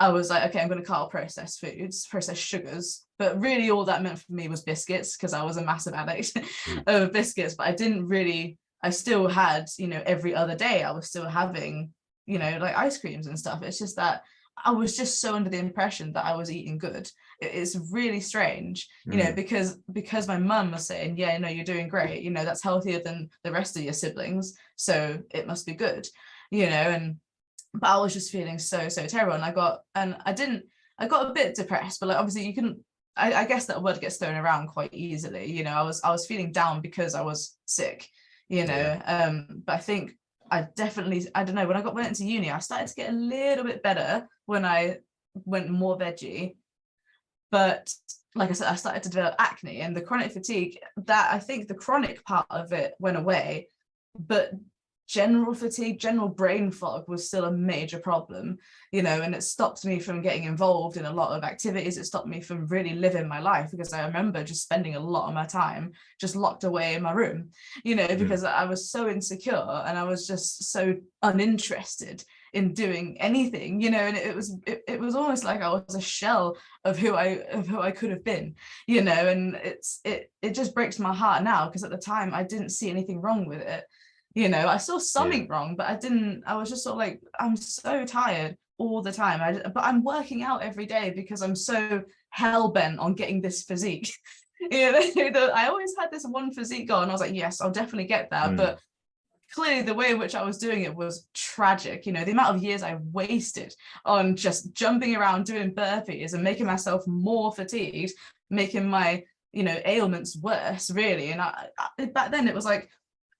I was like, okay, I'm going to cut out processed foods, processed sugars. But really all that meant for me was biscuits, because I was a massive addict of biscuits. But I still had, every other day I was still having, like ice creams and stuff. It's just that I was just so under the impression that I was eating good. It's really strange, because my mum was saying, yeah, no, you're doing great. That's healthier than the rest of your siblings. So it must be good, but I was just feeling so terrible. And I got a bit depressed, but like, obviously I guess that word gets thrown around quite easily. I was feeling down because I was sick, but I think I don't know, when I went into uni, I started to get a little bit better when I went more veggie. But like I said, I started to develop acne and the chronic fatigue, that I think the chronic part of it went away, but general fatigue, general brain fog was still a major problem, you know, and it stopped me from getting involved in a lot of activities. It stopped me from really living my life, because I remember just spending a lot of my time just locked away in my room, you know, because I was so insecure and I was just so uninterested in doing anything, you know, and it was almost like I was a shell of who I could have been, you know, and it just breaks my heart now, because at the time I didn't see anything wrong with it. You know, I saw something wrong, but I was just sort of like, I'm so tired all the time. But I'm working out every day because I'm so hell-bent on getting this physique. You know, I always had this one physique goal, and I was like, yes, I'll definitely get that. But clearly the way in which I was doing it was tragic. You know, the amount of years I wasted on just jumping around doing burpees and making myself more fatigued, making my, you know, ailments worse, really. And I back then it was like,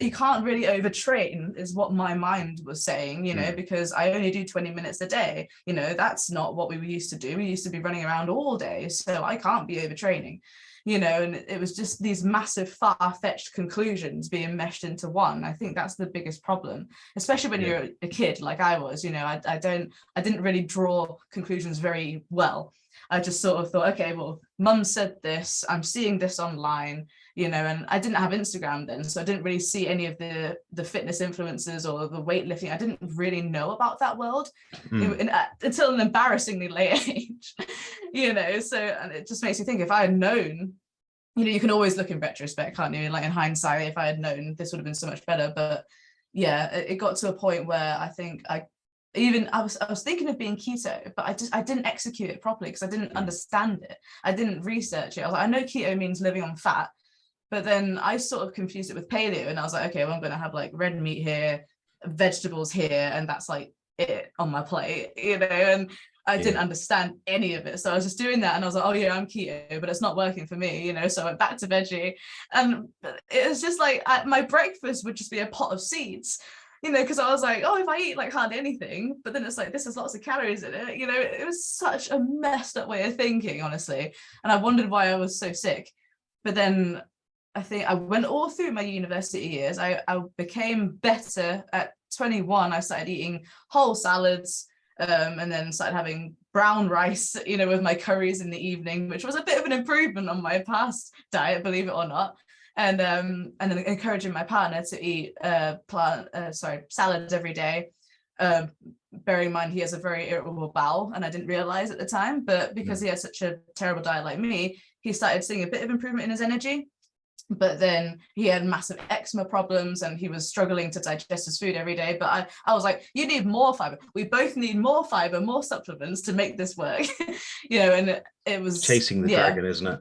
you can't really overtrain, is what my mind was saying, you know, because I only do 20 minutes a day. You know, that's not what we used to do. We used to be running around all day, so I can't be overtraining, you know. And it was just these massive far-fetched conclusions being meshed into one. I think that's the biggest problem, especially when you're a kid like I was. You know, I didn't really draw conclusions very well. I just sort of thought, okay, well, mum said this, I'm seeing this online, you know, and I didn't have Instagram then, so I didn't really see any of the fitness influencers or the weightlifting. I didn't really know about that world until an embarrassingly late age, you know. So, and it just makes you think, if I had known, you know, you can always look in retrospect, can't you? Like in hindsight, if I had known, this would have been so much better. But yeah, it got to a point where I think I was thinking of being keto, but I didn't execute it properly because I didn't understand it. I didn't research it. I was like, I know keto means living on fat, but then I sort of confused it with paleo, and I was like, okay, well, I'm going to have like red meat here, vegetables here, and that's like it on my plate, you know. And I didn't understand any of it, so I was just doing that, and I was like, oh yeah, I'm keto, but it's not working for me, you know. So I went back to veggie, and it was just like my breakfast would just be a pot of seeds, you know, because I was like, oh, if I eat like hardly anything, but then it's like, this has lots of calories in it, you know. It was such a messed up way of thinking, honestly. And I wondered why I was so sick. But then I think I went all through my university years. I became better at 21. I started eating whole salads, and then started having brown rice, you know, with my curries in the evening, which was a bit of an improvement on my past diet, believe it or not. And then encouraging my partner to eat salads every day. Bearing in mind he has a very irritable bowel, and I didn't realize at the time, but because he has such a terrible diet like me, he started seeing a bit of improvement in his energy. But then he had massive eczema problems, and he was struggling to digest his food every day. But I was like, you need more fiber. We both need more fiber, more supplements to make this work. You know, and it was chasing the dragon, isn't it?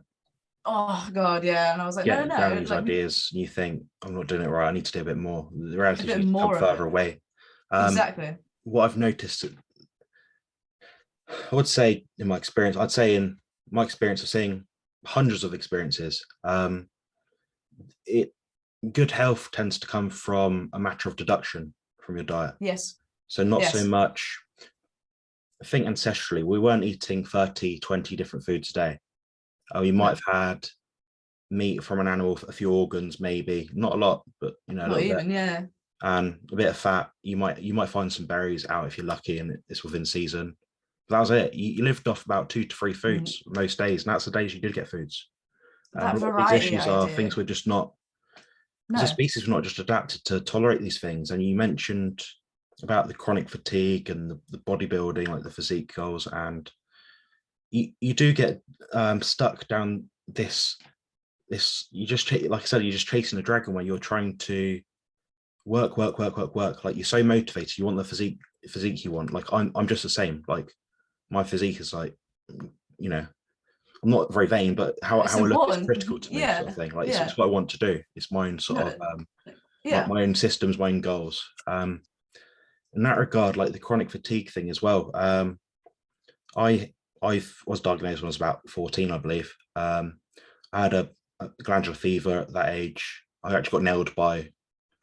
Oh God, yeah. And I was like, Getting no, down these like, ideas, and you think, I'm not doing it right, I need to do a bit more. The reality is you a bit need to more come of further it. away. Exactly. What I've noticed, I would say in my experience of seeing hundreds of experiences, good health tends to come from a matter of deduction from your diet. Yes. So not so much, I think ancestrally, we weren't eating 30, 20 different foods a day. We might have had meat from an animal, a few organs, maybe not a lot, but you know, a little bit. Yeah. And a bit of fat. You might find some berries out if you're lucky, and it's within season. But that was it. You lived off about 2 to 3 foods most days, and that's the days you did get foods. That A lot of these variety issues are things we're just not. As a species, we're not just adapted to tolerate these things. And you mentioned about the chronic fatigue and the bodybuilding, like the physique goals, and you do get stuck down this. You just, like I said, you're just chasing a dragon where you're trying to work. Like you're so motivated, you want the physique you want. Like I'm just the same. Like my physique is like, you know, I'm not very vain, but how I look is critical to me, sort of thing. Like it's what I want to do. It's my own sort of my own systems, my own goals. In that regard, like the chronic fatigue thing as well. I was diagnosed when I was about 14, I believe. I had a glandular fever at that age. I actually got nailed by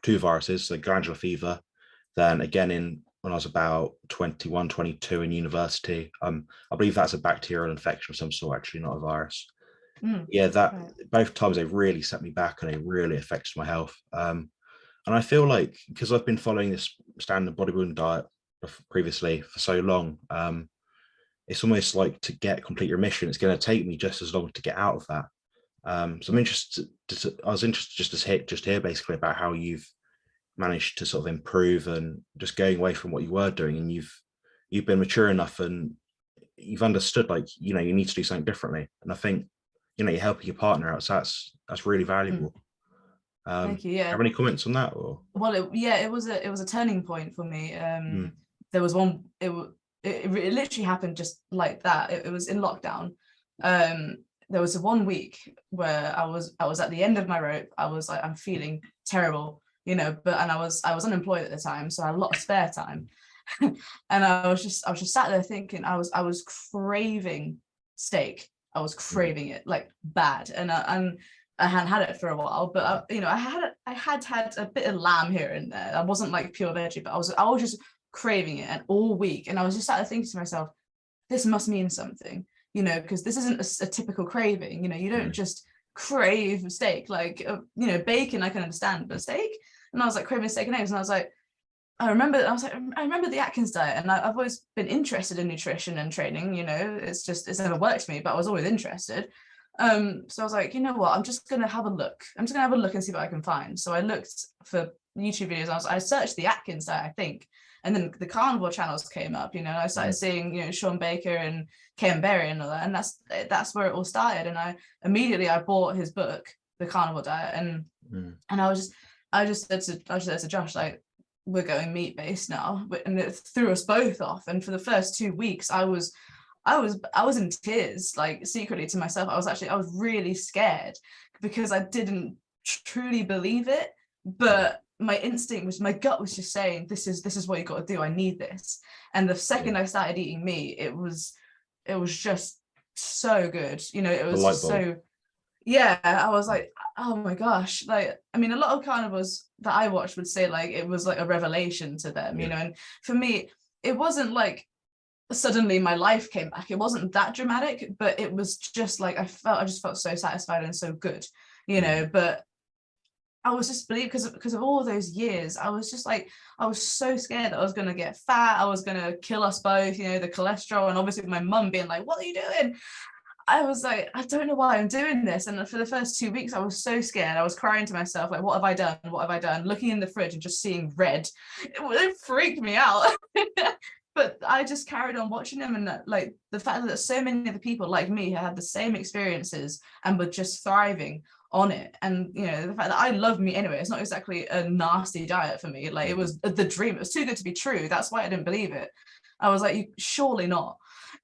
2 viruses, so glandular fever. Then again when I was about 21, 22 in university. I believe that's a bacterial infection of some sort, actually, not a virus. Both times they really set me back, and it really affected my health. And And I feel like, because I've been following this standard bodybuilding diet previously for so long, it's almost like to get complete remission, it's going to take me just as long to get out of that. So I'm interested. I was interested just to hear basically about how you've managed to sort of improve and just going away from what you were doing, and you've been mature enough and you've understood, like, you know, you need to do something differently. And I think, you know, you're helping your partner out, so that's really valuable. Thank you. Yeah. Have any comments on that? Or Well, it was a turning point for me. There was one. It literally happened just like that. It was in lockdown. There was 1 week where I was at the end of my rope. I was like, I'm feeling terrible, you know, and I was unemployed at the time, so I had a lot of spare time. And I was just sat there thinking, I was craving steak. I was craving it like bad, and I hadn't had it for a while, but you know, I had a bit of lamb here and there. I wasn't like pure veggie, but I was just craving it, and all week, and I was just sat there thinking to myself, this must mean something, you know, because this isn't a typical craving. You know, you don't just crave steak, like you know, bacon I can understand, but steak. And I was like craving steak and eggs, and I was like, I remember the Atkins diet, and I've always been interested in nutrition and training. You know, it's never worked for me, but I was always interested. So I was like, you know what, I'm just gonna have a look and see what I can find. So I looked for YouTube videos. I searched the Atkins diet, I think, and then the carnivore channels came up. You know, I started seeing, you know, Sean Baker and Ken Berry and all that, and that's where it all started. And I bought his book, The Carnivore Diet, and I just said to Josh, like, we're going meat based now, and it threw us both off. And for the first 2 weeks, I was in tears, like secretly to myself. I was really scared because I didn't truly believe it, but my gut was just saying, this is what you got to do. I need this. And the second I started eating meat, it was just so good. You know, it was just so, yeah, I was like, oh my gosh. Like, I mean, a lot of carnivores that I watched would say like it was like a revelation to them, you know, and for me, it wasn't like suddenly my life came back. It wasn't that dramatic, but it was just like I just felt so satisfied and so good, you know. But I was just believed because of all those years. I was just like, I was so scared that I was going to get fat. I was going to kill us both, you know, the cholesterol, and obviously my mum being like, what are you doing? I was like, I don't know why I'm doing this. And for the first 2 weeks, I was so scared. I was crying to myself, like, what have I done? What have I done? Looking in the fridge and just seeing red. It freaked me out. But I just carried on watching them, and like the fact that so many other people like me had the same experiences and were just thriving on it. And you know, the fact that I love meat anyway, it's not exactly a nasty diet for me. Like, it was the dream. It was too good to be true. That's why I didn't believe it. I was like, you surely not.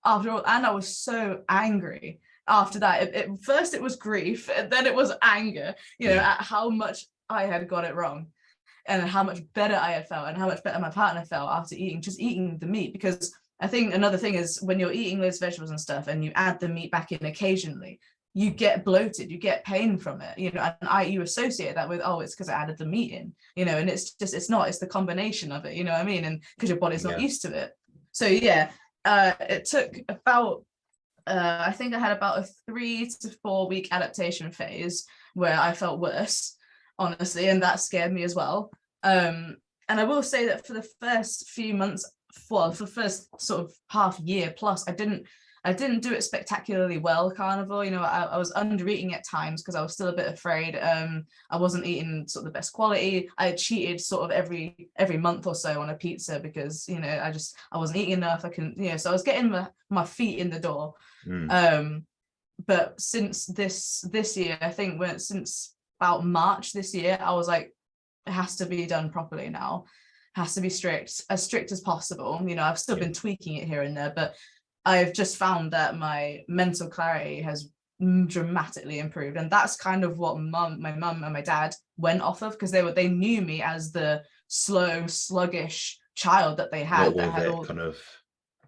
After all, and I was so angry after that. First it was grief, and then it was anger, you know, at how much I had got it wrong, and how much better I had felt, and how much better my partner felt after eating the meat. Because I think another thing is, when you're eating those vegetables and stuff and you add the meat back in occasionally, you get bloated, you get pain from it, you know, and you associate that with, oh, it's because I added the meat in, you know, and it's the combination of it, you know what I mean? And because your body's not used to it. So yeah, it took about, I think I had about a 3 to 4 week adaptation phase where I felt worse, honestly, and that scared me as well. And I will say that for the first few months, for the first sort of half year plus, I didn't do it spectacularly well, carnivore. You know, I was under eating at times because I was still a bit afraid. I wasn't eating sort of the best quality. I cheated sort of every month or so on a pizza because, you know, I wasn't eating enough. So I was getting my feet in the door. But since this year, I think since about March this year, I was like, it has to be done properly now. It has to be as strict as possible. You know, I've still been tweaking it here and there, but I've just found that my mental clarity has dramatically improved. And that's kind of what my mum and my dad went off of, because they knew me as the slow, sluggish child that they had. That had all kind of,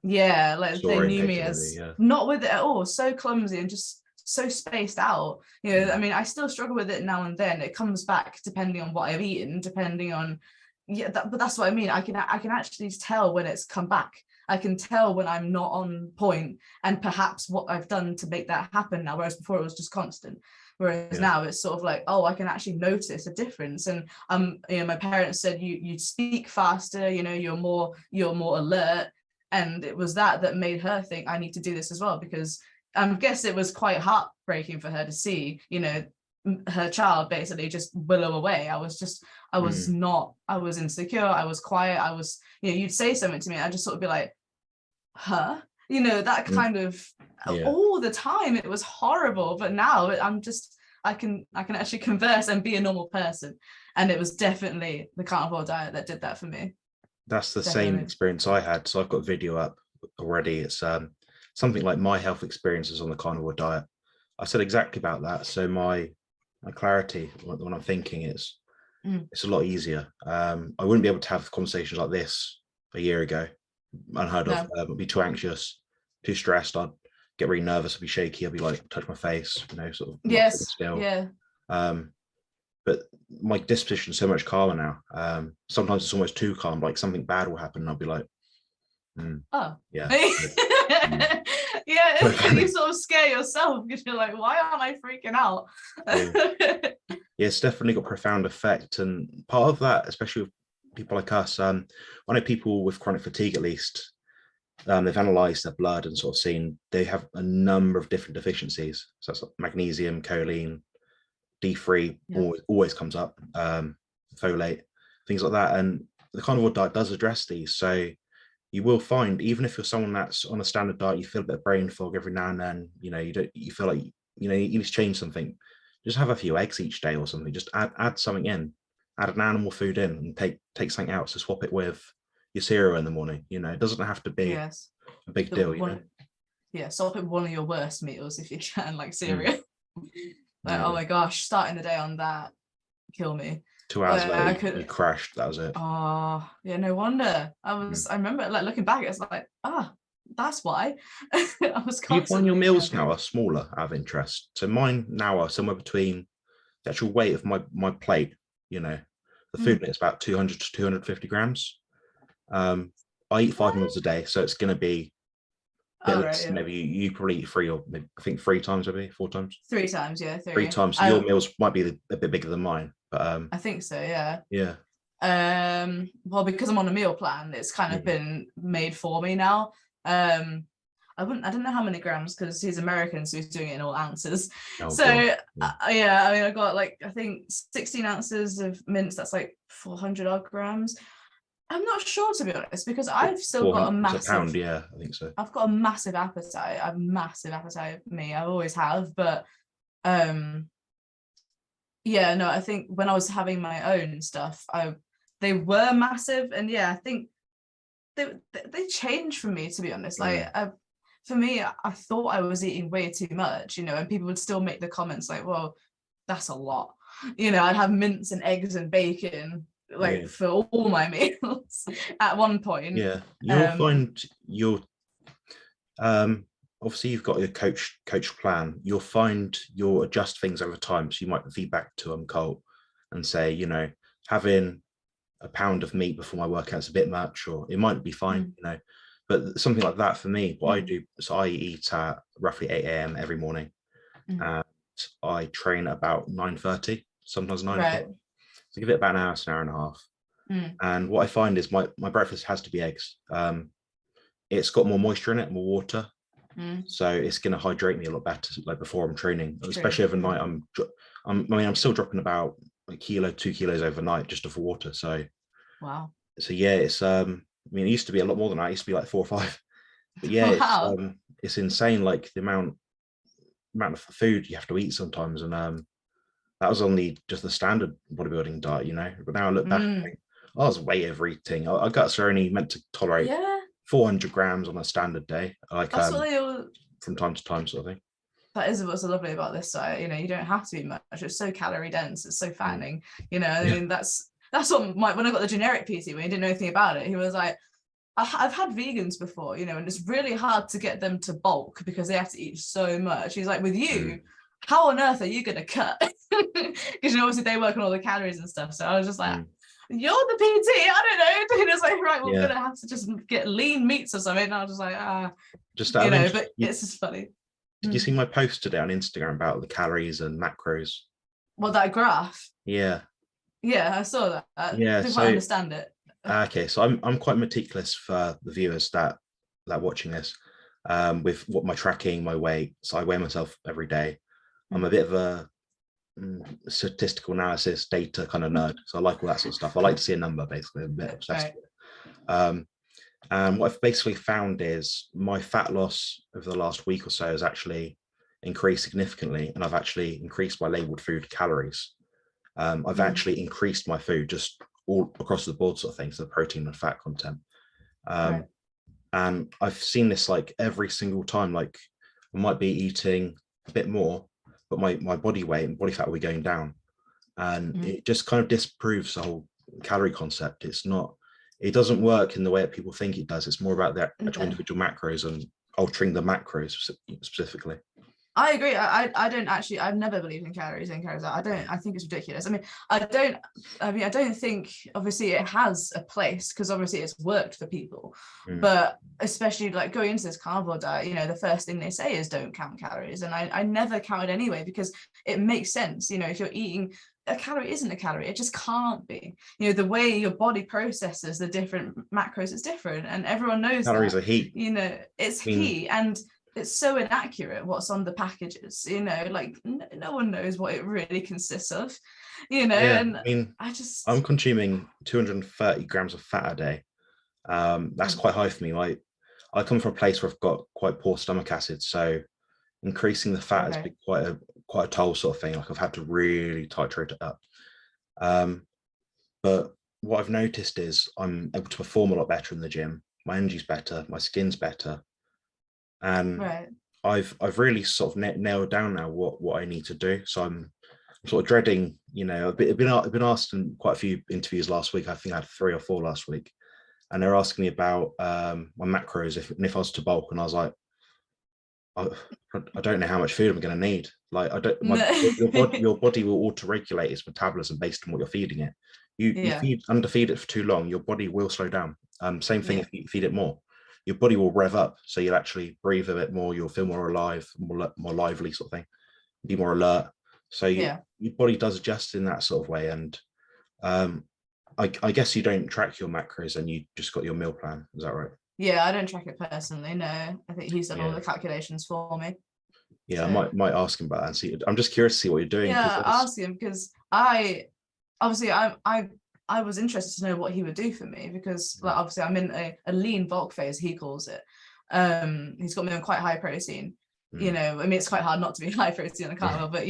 yeah, like they knew me as not with it at all, so clumsy and just so spaced out. You know, I mean, I still struggle with it now and then. It comes back depending on what I've eaten, depending on, but that's what I mean. I can actually tell when it's come back. I can tell when I'm not on point, and perhaps what I've done to make that happen now, whereas before it was just constant. Whereas now it's sort of like, oh, I can actually notice a difference. And you know, my parents said you speak faster, you know, you're more alert. And it was that made her think I need to do this as well, because I guess it was quite heartbreaking for her to see, you know, her child basically just willow away. I was insecure, I was quiet, I was, you know, you'd say something to me, I'd just sort of be like, huh? You know, that kind of all the time. It was horrible. But now I'm just, I can actually converse and be a normal person. And it was definitely the carnivore diet that did that for me. That's the same experience I had. So I've got a video up already. It's something like my health experiences on the carnivore diet. I said exactly about that. So my clarity when I'm thinking is it's a lot easier. I wouldn't be able to have conversations like this a year ago. Unheard of. I'd be too anxious, too stressed. I'd get really nervous. I'd be shaky. I'd be like, touch my face, you know, sort of still. But my disposition is so much calmer now. Sometimes it's almost too calm. Like something bad will happen, and I'll be like, yeah. You sort of scare yourself because you're like, why aren't I freaking out? It's definitely got a profound effect, and part of that, especially with people like us, I know people with chronic fatigue, at least, they've analyzed their blood and sort of seen they have a number of different deficiencies. So that's like magnesium, choline, D3 always comes up, folate, things like that. And the carnivore diet does address these. So you will find, even if you're someone that's on a standard diet, you feel a bit of brain fog every now and then, you know, you feel like, you know, you need to change something. Just have a few eggs each day or something. Just add something in, add an animal food in, and take something else to swap it with your cereal in the morning. You know, it doesn't have to be a big deal. You know? Swap it with one of your worst meals if you can, like cereal. Like, oh my gosh, starting the day on that, kill me. 2 hours later, you crashed. That was it. Oh, yeah, no wonder. I remember, like, looking back, it's like, that's why. I was constantly. Do you find your meals now are smaller out of interest? So mine now are somewhere between the actual weight of my plate, you know, the food is about 200 to 250 grams. I eat 5 meals a day, so it's going to be maybe you probably eat 3, or maybe, I think 3 times, maybe 4 times. 3 times, yeah. 3 times. So your meals might be a bit bigger than mine, but I think so, yeah. Yeah. Well, because I'm on a meal plan, it's kind of been made for me now. I don't know how many grams, because he's American, so he's doing it in all ounces. I mean, I got like, I think 16 ounces of mince. That's like 400 odd grams. I'm not sure, to be honest, because I've still got a massive pound. Yeah, I think so. I've got a massive appetite. I have massive appetite. Me, I always have. But I think when I was having my own stuff, they were massive, and I think they changed for me, to be honest. Like for me, I thought I was eating way too much, you know, and people would still make the comments like, well, that's a lot. You know, I'd have mince and eggs and bacon for all my meals at one point. Yeah, you'll find obviously you've got your coach plan. You'll find you'll adjust things over time. So you might feedback to Colt and say, you know, having a pound of meat before my workout's a bit much, or it might be fine, you know. But something like that for me, what I do, so I eat at roughly 8 a.m. every morning, and I train at about 9:30, sometimes 9 o'clock. So give it about an hour to an hour and a half. And what I find is my breakfast has to be eggs. It's got more moisture in it, more water, so it's going to hydrate me a lot better, like before I'm training. Especially overnight, I'm still dropping about a kilo, 2 kilos overnight just off water. So wow. So it's I mean, it used to be a lot more than that. It used to be like 4 or 5. But yeah, it's insane, like the amount of food you have to eat sometimes. And that was only just the standard bodybuilding diet, you know. But now I look back and think, I was way overeating. Our guts are only meant to tolerate 400 grams on a standard day, like from time to time, sort of thing. That is what's so lovely about this diet. You know, you don't have to eat much. It's so calorie dense. It's so fattening. You know, I mean, that's what when I got the generic PT, when he didn't know anything about it, he was like, I've had vegans before, you know, and it's really hard to get them to bulk because they have to eat so much. He's like, with you, how on earth are you going to cut? Because, you know, obviously they work on all the calories and stuff. So I was just like, you're the PT, I don't know. And it's like, right, we're going to have to just get lean meats or something. And I was just like, just you know, but it's just funny. did you see my post today on Instagram about the calories and macros? Well, that graph. Yeah. Yeah, I saw that. I Yeah. didn't quite understand it. Okay, so I'm quite meticulous for the viewers that watching this, with what my tracking, my weight. So I weigh myself every day. I'm a bit of a statistical analysis data kind of nerd, so I like all that sort of stuff. I like to see a number, basically. I'm a bit obsessed with it. And what I've basically found is my fat loss over the last week or so has actually increased significantly, and I've actually increased my labeled food calories. I've actually increased my food just all across the board sort of thing, so the protein and fat content. And I've seen this like every single time, like I might be eating a bit more, but my body weight and body fat will be going down. And it just kind of disproves the whole calorie concept. It doesn't work in the way that people think it does. It's more about the actual individual macros and altering the macros specifically. I agree. I don't actually, I've never believed in calories in, calories out. I think it's ridiculous. I don't think, obviously it has a place because obviously it's worked for people, but especially like going into this carnivore diet, the first thing they say is don't count calories. And I never counted anyway, because it makes sense. If you're eating, a calorie isn't a calorie. It just can't be. The way your body processes the different macros is different, and everyone knows calories are heat. It's heat, and it's so inaccurate what's on the packages. Like no one knows what it really consists of. And I'm consuming 230 grams of fat a day. That's quite high for me. I come from a place where I've got quite poor stomach acid, so increasing the fat has been quite a toll sort of thing. Like I've had to really titrate it up. But what I've noticed is I'm able to perform a lot better in the gym. My energy's better, my skin's better, and I've really sort of nailed down now what I need to do. So I'm sort of dreading. I've been asked in quite a few interviews last week. I think I had 3 or 4 last week, and they're asking me about my macros if I was to bulk, and I was like, I don't know how much food I'm going to need. Like your body will auto-regulate its metabolism based on what you're feeding it. You underfeed it for too long, your body will slow down. Same thing if you feed it more, your body will rev up, so you'll actually breathe a bit more, you'll feel more alive, more lively sort of thing, be more alert. So your body does adjust in that sort of way. And I guess you don't track your macros and you just got your meal plan, is that right? I don't track it personally, no. I think he's done all the calculations for me. So. I might ask him about that and see. I'm just curious to see what you're doing. Ask him, because I was interested to know what he would do for me, because like obviously I'm in a lean bulk phase, he calls it. He's got me on quite high protein. It's quite hard not to be high protein on a carnivore, but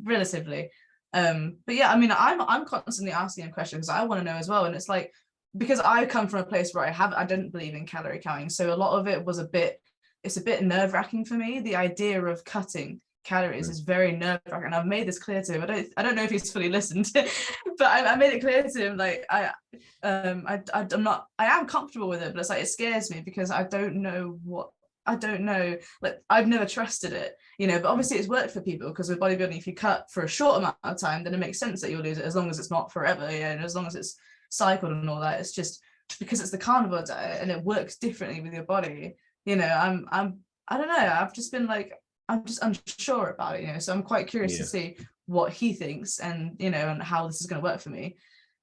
relatively. But I'm constantly asking him questions because I want to know as well. And it's like, because I come from a place where I didn't believe in calorie counting, so a lot of it was it's a bit nerve-wracking for me. The idea of cutting calories is very nerve-wracking, and I've made this clear to him. I don't know if he's fully listened, but I made it clear to him, like I am comfortable with it, but it's like it scares me because I don't know, like I've never trusted it, but obviously it's worked for people, because with bodybuilding, if you cut for a short amount of time, then it makes sense that you'll lose it, as long as it's not forever, and as long as it's cycled and all that. It's just because it's the carnivore diet and it works differently with your body. I don't know, I've just been like, I'm just unsure about it, so I'm quite curious to see what he thinks, and and how this is going to work for me,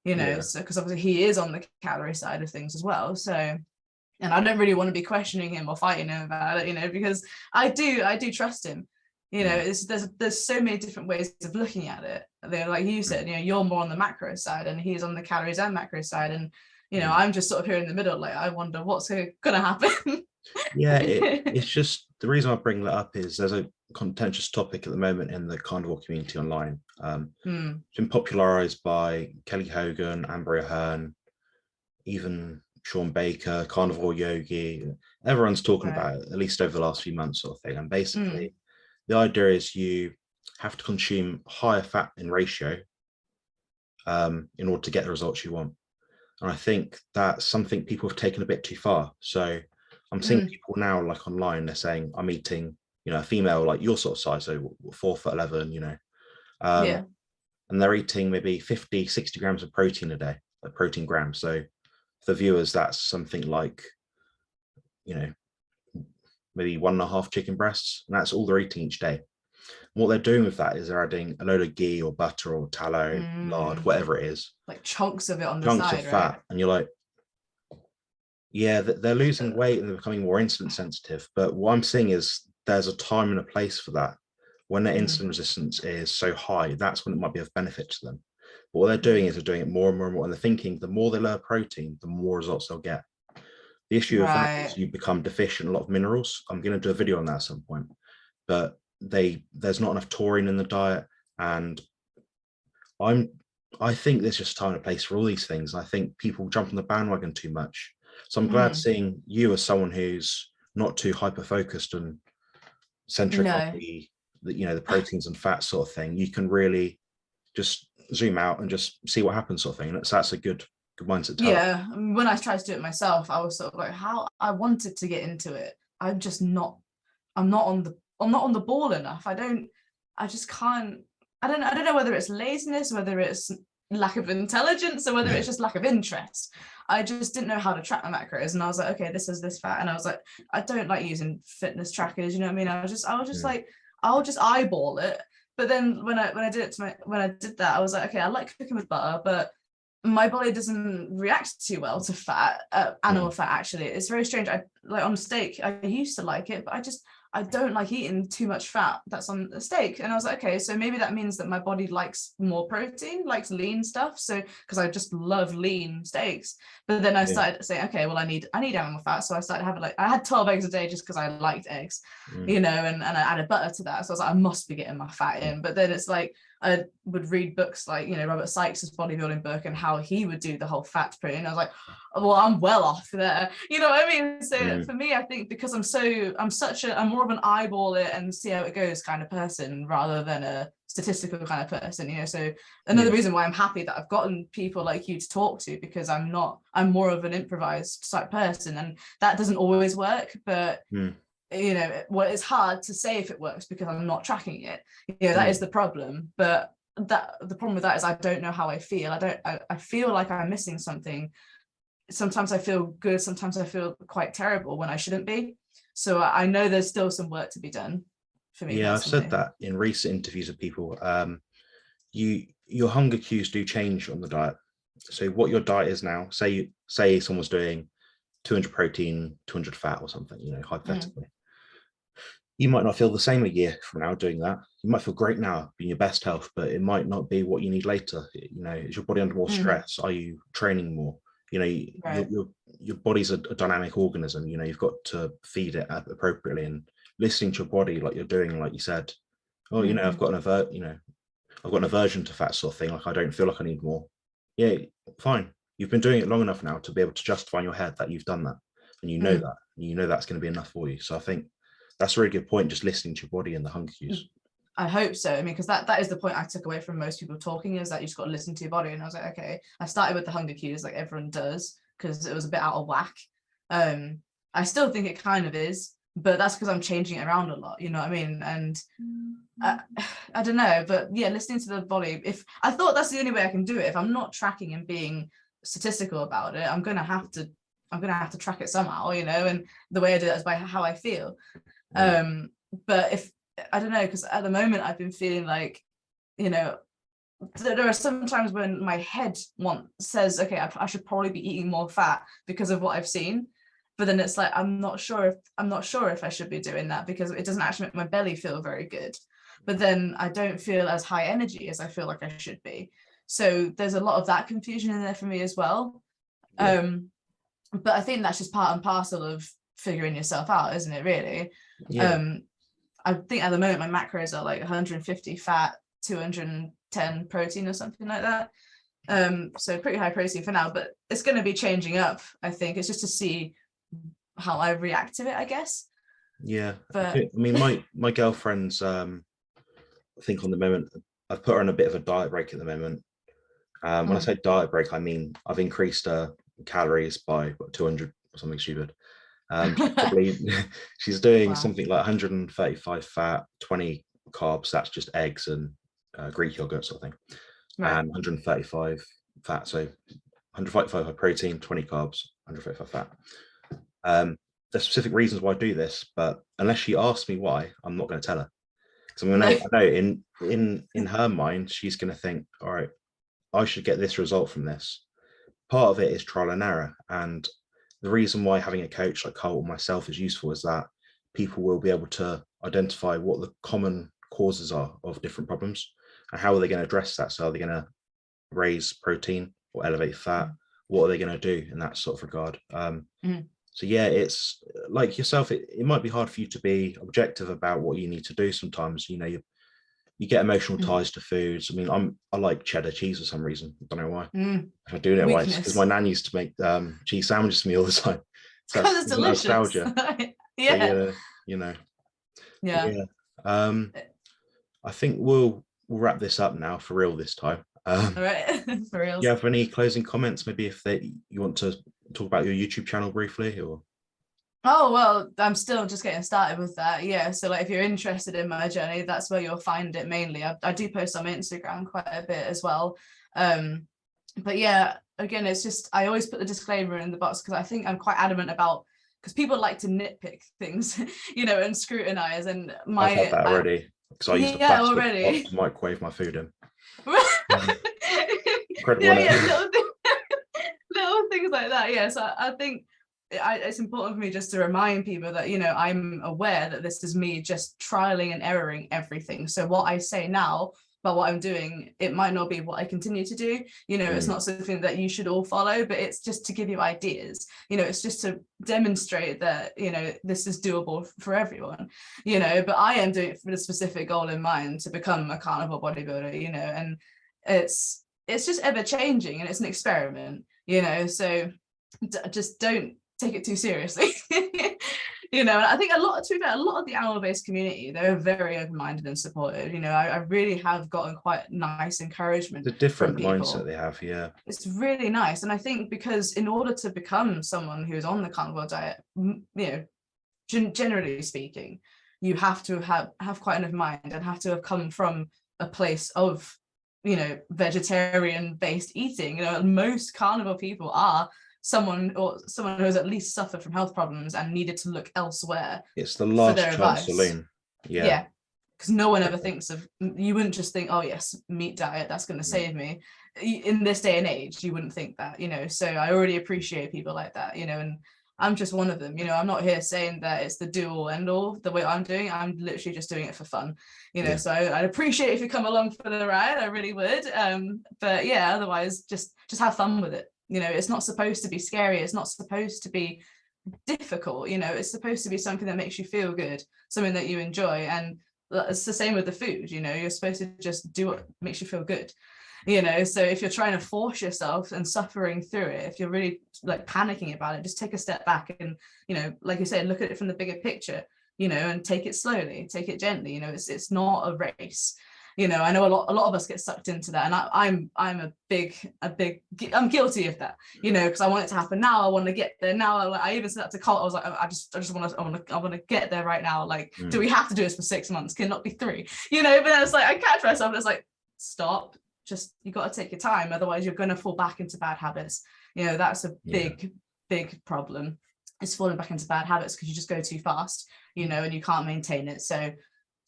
so because obviously he is on the calorie side of things as well, so, and I don't really want to be questioning him or fighting him about it, because I do trust him. There's so many different ways of looking at it. Like you said, you're more on the macro side and he's on the calories and macro side, and I'm just sort of here in the middle, like I wonder what's gonna happen. It's just, the reason I bring that up is there's a contentious topic at the moment in the carnivore community online. It's been popularized by Kelly Hogan, Amber Ahern, even Sean Baker, Carnivore Yogi. Everyone's talking about it, at least over the last few months sort of thing. And basically the idea is you have to consume higher fat in ratio in order to get the results you want. And I think that's something people have taken a bit too far. So I'm seeing people now, like online, they're saying, I'm eating, a female like your sort of size, so 4'11", and they're eating maybe 50, 60 grams of protein a day, like protein grams. So for viewers, that's something like, maybe 1.5 chicken breasts, and that's all they're eating each day. What they're doing with that is they're adding a load of ghee or butter or tallow, lard, whatever it is, like chunks of it on the chunks side, of right? fat, and you're like, yeah, they're losing weight and they're becoming more insulin sensitive. But what I'm seeing is there's a time and a place for that. When their insulin resistance is so high, that's when it might be of benefit to them. But what they're doing is they're doing it more and more and more, and they're thinking the more they lower protein, the more results they'll get. The issue of that is you become deficient in a lot of minerals. I'm going to do a video on that at some point. But there's not enough taurine in the diet, and I think there's just time and a place for all these things. I think people jump on the bandwagon too much. So I'm glad seeing you as someone who's not too hyper focused and centric on the proteins and fats sort of thing. You can really just zoom out and just see what happens sort of thing. And that's a good mindset to have. Yeah, I mean, when I tried to do it myself, I was sort of like, how I wanted to get into it. I'm not on the ball enough. I just can't. I don't know whether it's laziness, whether it's lack of intelligence, or whether it's just lack of interest. I just didn't know how to track my macros, and I was like, okay, this is this fat, and I was like, I don't like using fitness trackers, you know what I mean? I was just like, I'll just eyeball it. But then when I did that, I was like, okay, I like cooking with butter, but my body doesn't react too well to fat, animal fat. Actually, it's very strange. I like on steak, I used to like it, but I don't like eating too much fat that's on a steak. And I was like, okay, so maybe that means that my body likes more protein, likes lean stuff. So because I just love lean steaks. But then I started saying, okay, well, I need animal fat. So I started having I had 12 eggs a day just because I liked eggs, you know, and I added butter to that. So I was like, I must be getting my fat in. But then it's like I would read books like, you know, Robert Sykes' bodybuilding book and how he would do the whole fat protein. I was like, well, I'm well off there. You know what I mean? So for me, I think because I'm more of an eyeball it and see how it goes kind of person rather than a statistical kind of person, you know. So another reason why I'm happy that I've gotten people like you to talk to, because I'm more of an improvised type person, and that doesn't always work. But you know, well, it's hard to say if it works because I'm not tracking it. You know, that is the problem. But the problem with that is I don't know how I feel. I feel like I'm missing something. Sometimes I feel good, sometimes I feel quite terrible when I shouldn't be. So I know there's still some work to be done for me. Yeah, personally. I've said that in recent interviews with people. Your hunger cues do change on the diet. So what your diet is now, say someone's doing 200 protein, 200 fat or something, you know, hypothetically. You might not feel the same a year from now doing that. You might feel great now, being your best health, but it might not be what you need later. You know, is your body under more stress? Are you training more? You know, your body's a dynamic organism. You know, you've got to feed it appropriately, and listening to your body like you're doing, like you said, oh, you know, I've got an aversion to fat sort of thing. Like I don't feel like I need more. Yeah, fine. You've been doing it long enough now to be able to justify in your head that you've done that, and you know that, and you know that's going to be enough for you. So I think that's a really good point, just listening to your body and the hunger cues. I hope so. I mean, because that is the point I took away from most people talking, is that you just got to listen to your body. And I was like, okay, I started with the hunger cues like everyone does because it was a bit out of whack. I still think it kind of is, but that's because I'm changing it around a lot, you know what I mean? And I don't know, but yeah, listening to the body. If I thought that's the only way I can do it, if I'm not tracking and being statistical about it, I'm gonna have to track it somehow, you know. And the way I do that is by how I feel. But if I don't know, because at the moment I've been feeling like, you know, there are some times when my head says, okay, I should probably be eating more fat because of what I've seen. But then it's like, I'm not sure if I should be doing that because it doesn't actually make my belly feel very good. But then I don't feel as high energy as I feel like I should be. So there's a lot of that confusion in there for me as well. But I think that's just part and parcel of figuring yourself out, isn't it, really? I think at the moment my macros are like 150 fat, 210 protein or something like that. So pretty high protein for now, but it's going to be changing up. I think it's just to see how I react to it, I guess. Yeah, but I mean, my girlfriend's I think on the moment I've put her on a bit of a diet break at the moment. When I say diet break, I mean I've increased her calories by 200 or something stupid. She's doing something like 135 fat, 20 carbs. That's just eggs and Greek yogurt sort of thing, and 135 fat. So 135 protein, 20 carbs, 135 fat. there's specific reasons why I do this, but unless she asks me why, I'm not going to tell her. Because I No. know in her mind, she's going to think, all right, I should get this result from this. Part of it is trial and error. And the reason why having a coach like Carl or myself is useful is that people will be able to identify what the common causes are of different problems and how are they going to address that. So are they going to raise protein or elevate fat? What are they going to do in that sort of regard? So yeah, it's like yourself, it might be hard for you to be objective about what you need to do sometimes. You know, you get emotional ties to foods. I mean, I like cheddar cheese for some reason. I don't know why. If I'm doing it right, because my nan used to make cheese sandwiches to me all the time. So Because it's delicious. Nostalgia. Yeah. So, you know. Yeah. Yeah. I think we'll wrap this up now for real this time. All right. For real. Do you have any closing comments? Maybe if you want to talk about your YouTube channel briefly, or? Oh, well, I'm still just getting started with that. Yeah. So like if you're interested in my journey, that's where you'll find it mainly. I do post on Instagram quite a bit as well. But yeah, again, it's just, I always put the disclaimer in the box because I think I'm quite adamant about, because people like to nitpick things, and scrutinize. And I've had that already. Because I used a plastic pot to microwave my food in. Little things like that. Yeah. So I think it's important for me just to remind people that I'm aware that this is me just trialing and erroring everything. So what I say now about what I'm doing, it might not be what I continue to do. It's not something that you should all follow, but it's just to give you ideas. It's just to demonstrate that this is doable for everyone. But I am doing it for the specific goal in mind, to become a carnivore bodybuilder. And it's just ever changing, and it's an experiment. So just don't take it too seriously. And I think a lot of the animal-based community, they're very open-minded and supportive. I really have gotten quite nice encouragement. The different mindset they have. Yeah, it's really nice. And I think because in order to become someone who's on the carnivore diet, generally speaking, you have to have quite enough mind and have to have come from a place of vegetarian-based eating. Most carnivore people are someone who has at least suffered from health problems and needed to look elsewhere. It's the last chance saloon. Yeah. Because no one ever thinks of, you wouldn't just think, oh yes, meat diet, that's going to save me. In this day and age, you wouldn't think that. So I already appreciate people like that. And I'm just one of them. I'm not here saying that it's the do all end all the way I'm doing. I'm literally just doing it for fun. So I'd appreciate if you come along for the ride. I really would. But yeah, otherwise just have fun with it. It's not supposed to be scary. It's not supposed to be difficult. It's supposed to be something that makes you feel good, something that you enjoy. And it's the same with the food. You're supposed to just do what makes you feel good. So if you're trying to force yourself and suffering through it, if you're really like panicking about it, just take a step back and, like you said, look at it from the bigger picture, and take it slowly, take it gently. It's not a race. I know a lot of us get sucked into that, and I'm guilty of that, because I want it to happen now. I want to get there now. I even said that to Colt. I was like, I want to get there right now. Like, do we have to do this for 6 months? Can it not be 3? But then it's like, I catch myself and it's like, stop. Just, you got to take your time. Otherwise you're going to fall back into bad habits. That's a big problem. It's falling back into bad habits because you just go too fast, and you can't maintain it. So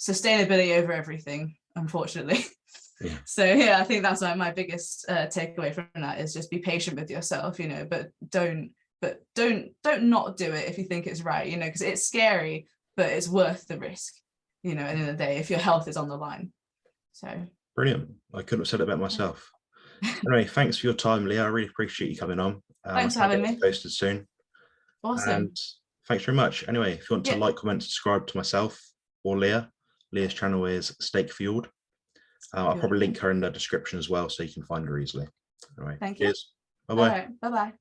sustainability over everything, unfortunately. So I think that's my biggest takeaway from that is just be patient with yourself, but don't not do it if you think it's right, because it's scary, but it's worth the risk, at the end of the day, if your health is on the line. So brilliant. I couldn't have said it about myself. Anyway, thanks for your time, Leah. I really appreciate you coming on. Thanks for having me. Posted soon. Awesome. And thanks very much. Anyway, if you want to like, comment, subscribe to myself or Leah's channel is Steak Fueled. I'll probably link her in the description as well, so you can find her easily. All right. Thank Cheers. you. Bye-bye. All right. Bye-bye.